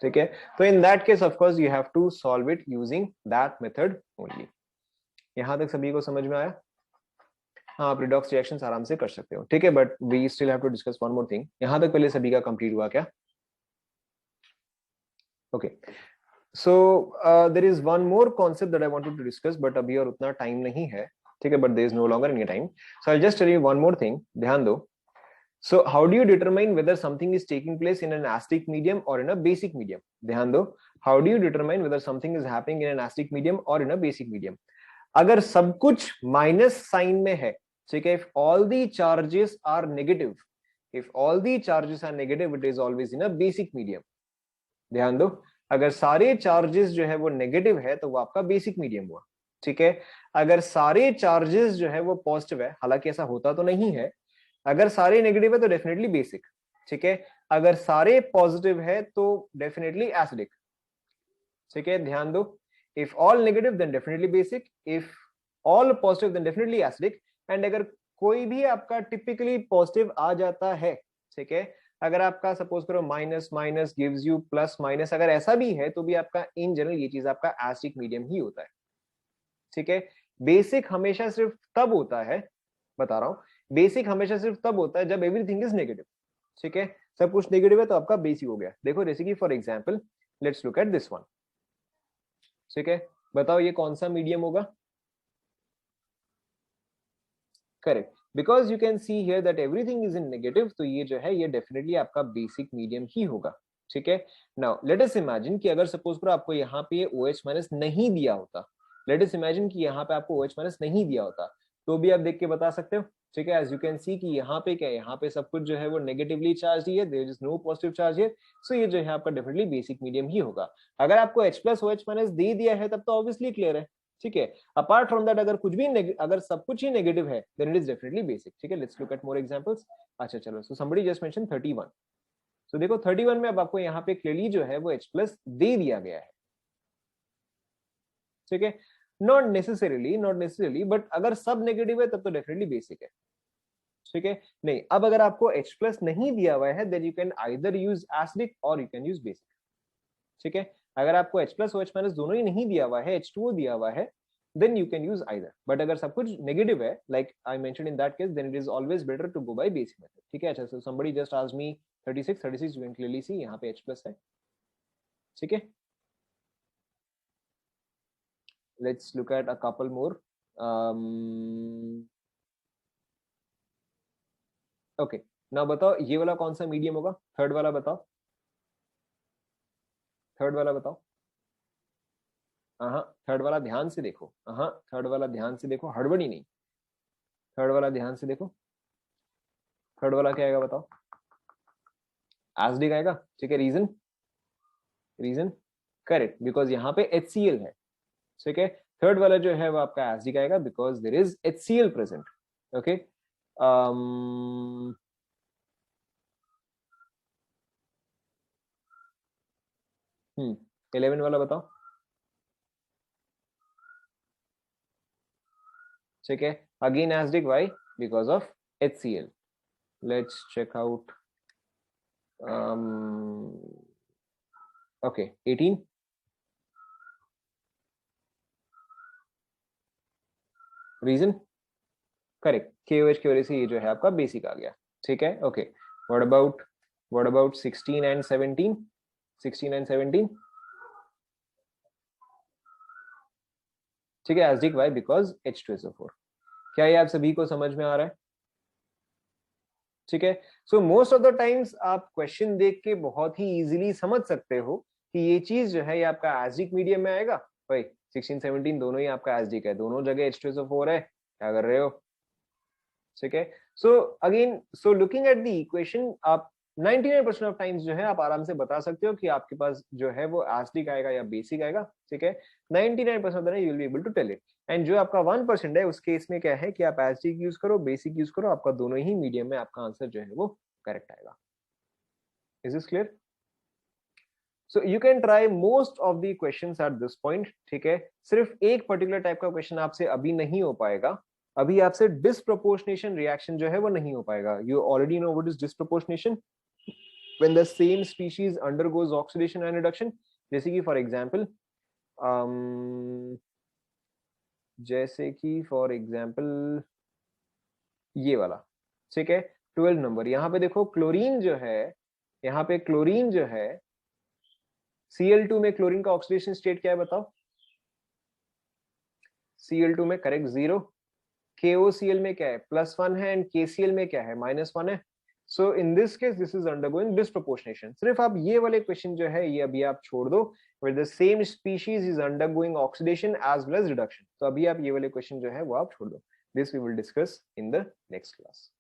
ठीक है। तो in that case of course you have to solve it using that method only. यहां तक सभी को समझ में आया? हाँ, आप रिडॉक्स रिएक्शंस आराम से कर सकते हो, ठीक है, but we still have to discuss one more thing. यहां तक पहले सभी का कंप्लीट हुआ क्या? Okay, so there is one more concept that I wanted to discuss, but अभी और उतना टाइम नहीं है, ठीक है, but there is no longer any time, so I just tell you one more thing, ध्यान दो। So how do you determine whether something is taking place in an acidic medium or in a basic medium? ध्यान दो, how do you determine whether something is happening in an acidic medium or in a basic medium? अगर सब कुछ minus sign में है, ठीक है, if all the charges are negative, if all the charges are negative, it is always in a basic medium. ध्यान दो, अगर सारे चार्जेस जो है वो नेगेटिव है तो वो आपका बेसिक मीडियम हुआ, ठीक है। अगर सारे चार्जेस जो है वो पॉजिटिव है, हालांकि ऐसा होता तो नहीं है, अगर सारे नेगेटिव है तो डेफिनेटली बेसिक, ठीक है। अगर सारे पॉजिटिव है तो डेफिनेटली एसिडिक, ठीक है, ध्यान दो। If all negative then definitely basic, if all positive then definitely acidic, and अगर कोई भी आपका टिपिकली पॉजिटिव आ जाता है, ठीक है, अगर आपका सपोज करो minus minus gives you plus minus, अगर ऐसा भी है तो भी आपका इन जनरल ये चीज आपका एसिडिक मीडियम ही होता है, ठीक है। बेसिक हमेशा सिर्फ तब होता है, बता रहा हूं, बेसिक हमेशा सिर्फ तब होता है जब एवरीथिंग इज नेगेटिव, ठीक है। सब कुछ नेगेटिव है तो आपका बेसिक हो गया। देखो जैसे कि for example let's look at this one, ठीक है, बताओ ये कौन सा मीडियम होगा? Correct, because you can see here that everything is in negative, तो ये जो है ये डेफिनेटली आपका बेसिक मीडियम ही होगा, ठीक है। नाउ लेट अस इमेजिन कि अगर सपोज करो आपको यहाँ पे OH- नहीं दिया होता, लेट अस इमेजिन कि यहाँ पे आपको OH- नहीं दिया होता, तो भी आप देख के बता सकते हो, ठीक है। एज यू कैन सी कि यहाँ पे क्या है, यहाँ पे सब कुछ जो है वो नेगेटिवली चार्ज ही है, there is no positive charge है, सो ये जो है आपका डेफिनेटली बेसिक मीडियम ही होगा। अगर आपको H+OH- दे दिया है तब तो ऑब्वियसली क्लियर है, ठीक है। अपार्ट फ्रॉम दैट अगर कुछ भी अगर सब कुछ ही नेगेटिव है then it is definitely basic, ठीक है। Let's look at more examples. अच्छा चलो, so somebody just mention 31, so देखो 31 में अब आपको यहाँ पे क्लियरली जो है वो H+ दे दिया गया है, ठीक है। नॉट नेसेसरीली बट अगर सब नेगेटिव है तब तो डेफिनेटली बेसिक है, ठीक है। नहीं, अब अगर आपको H+ नहीं दिया हुआ है then you can either use acidic और यू कैन यूज बेसिक, ठीक है। अगर आपको H+OH- दोनों ही नहीं दिया हुआ है, H2O दिया हुआ है, then you can use either, but अगर सब कुछ नेगेटिव है like I mentioned in that case, then it is always better to go by basic method, ठीक है। अच्छा, so somebody just asked me 36 you can clearly see यहाँ पे H+ है, ठीक है। let's look at a couple more. Okay, now बताओ ये वाला कौन सा मीडियम होगा, थर्ड वाला बताओ, थर्ड वाला बताओ। हाँ, थर्ड वाला ध्यान से देखो, हाँ थर्ड वाला ध्यान से देखो, हड़बड़ी नहीं, थर्ड वाला ध्यान से देखो, थर्ड वाला क्या आएगा बताओ? एसिडिक आएगा, ठीक है। रीजन, रीजन करेक्ट, बिकॉज यहाँ पे HCl है, ठीक है। थर्ड वाला जो है वो आपका एसिडिक आएगा because there is HCl present, okay. 11 वाला बताओ, ठीक है। Again acidic, why? Because of HCl। Let's check out, okay 18, reason correct, KOH की वजह से ये जो है आपका बेसिक आ गया, ठीक है। Okay, what about 16 and 17, 16 and 17, ठीक है। Acidic, why? बिकॉज H2SO4, क्या ये आप सभी को समझ में आ रहा है? ठीक है, so most of the times आप क्वेश्चन देख के बहुत ही इजीली समझ सकते हो कि ये चीज जो है ये आपका एसिडिक मीडियम में आएगा। भाई 16 17 दोनों ही आपका एसिडिक है, दोनों जगह H2SO4 है, क्या कर रहे हो? ठीक है, सो again so looking at the equation आप 99% ऑफ टाइम्स जो है आप आराम से बता सकते हो कि आपके पास जो है वो एसिडिक आएगा या बेसिक आएगा। ठीक है, 99% of the time you will be able to tell it. And जो आपका 1% है उस केस में क्या है कि आप एसिडिक यूज करो, बेसिक यूज करो, आपका दोनों ही मीडियम में आपका आंसर जो है वो करेक्ट आएगा। Is this clear? So you can try most of the questions at this point. ठीक है, सिर्फ एक पर्टिकुलर टाइप का क्वेश्चन आपसे अभी नहीं हो पाएगा, अभी आपसे डिस्प्रोपोर्शनेशन रिएक्शन जो है वो नहीं हो पाएगा। You already know what is disproportionation, when the same species undergoes oxidation and reduction। जैसे कि फॉर एग्जाम्पल ये वाला, ठीक है, 12 नंबर, यहाँ पे देखो क्लोरीन जो है, यहाँ पे क्लोरीन जो है Cl2 में क्लोरीन का ऑक्सीडेशन स्टेट क्या है बताओ? Cl2 में करेक्ट 0, KOCl में क्या है +1 है, एंड KCl में क्या है -1 है। So in this case this is undergoing disproportionation. सिर्फ आप ये वाले क्वेश्चन जो है ये अभी आप छोड़ दो, where the same species is undergoing oxidation as well as reduction। तो अभी आप ये वाले क्वेश्चन जो है वो आप छोड़ दो। This we will discuss in the next class.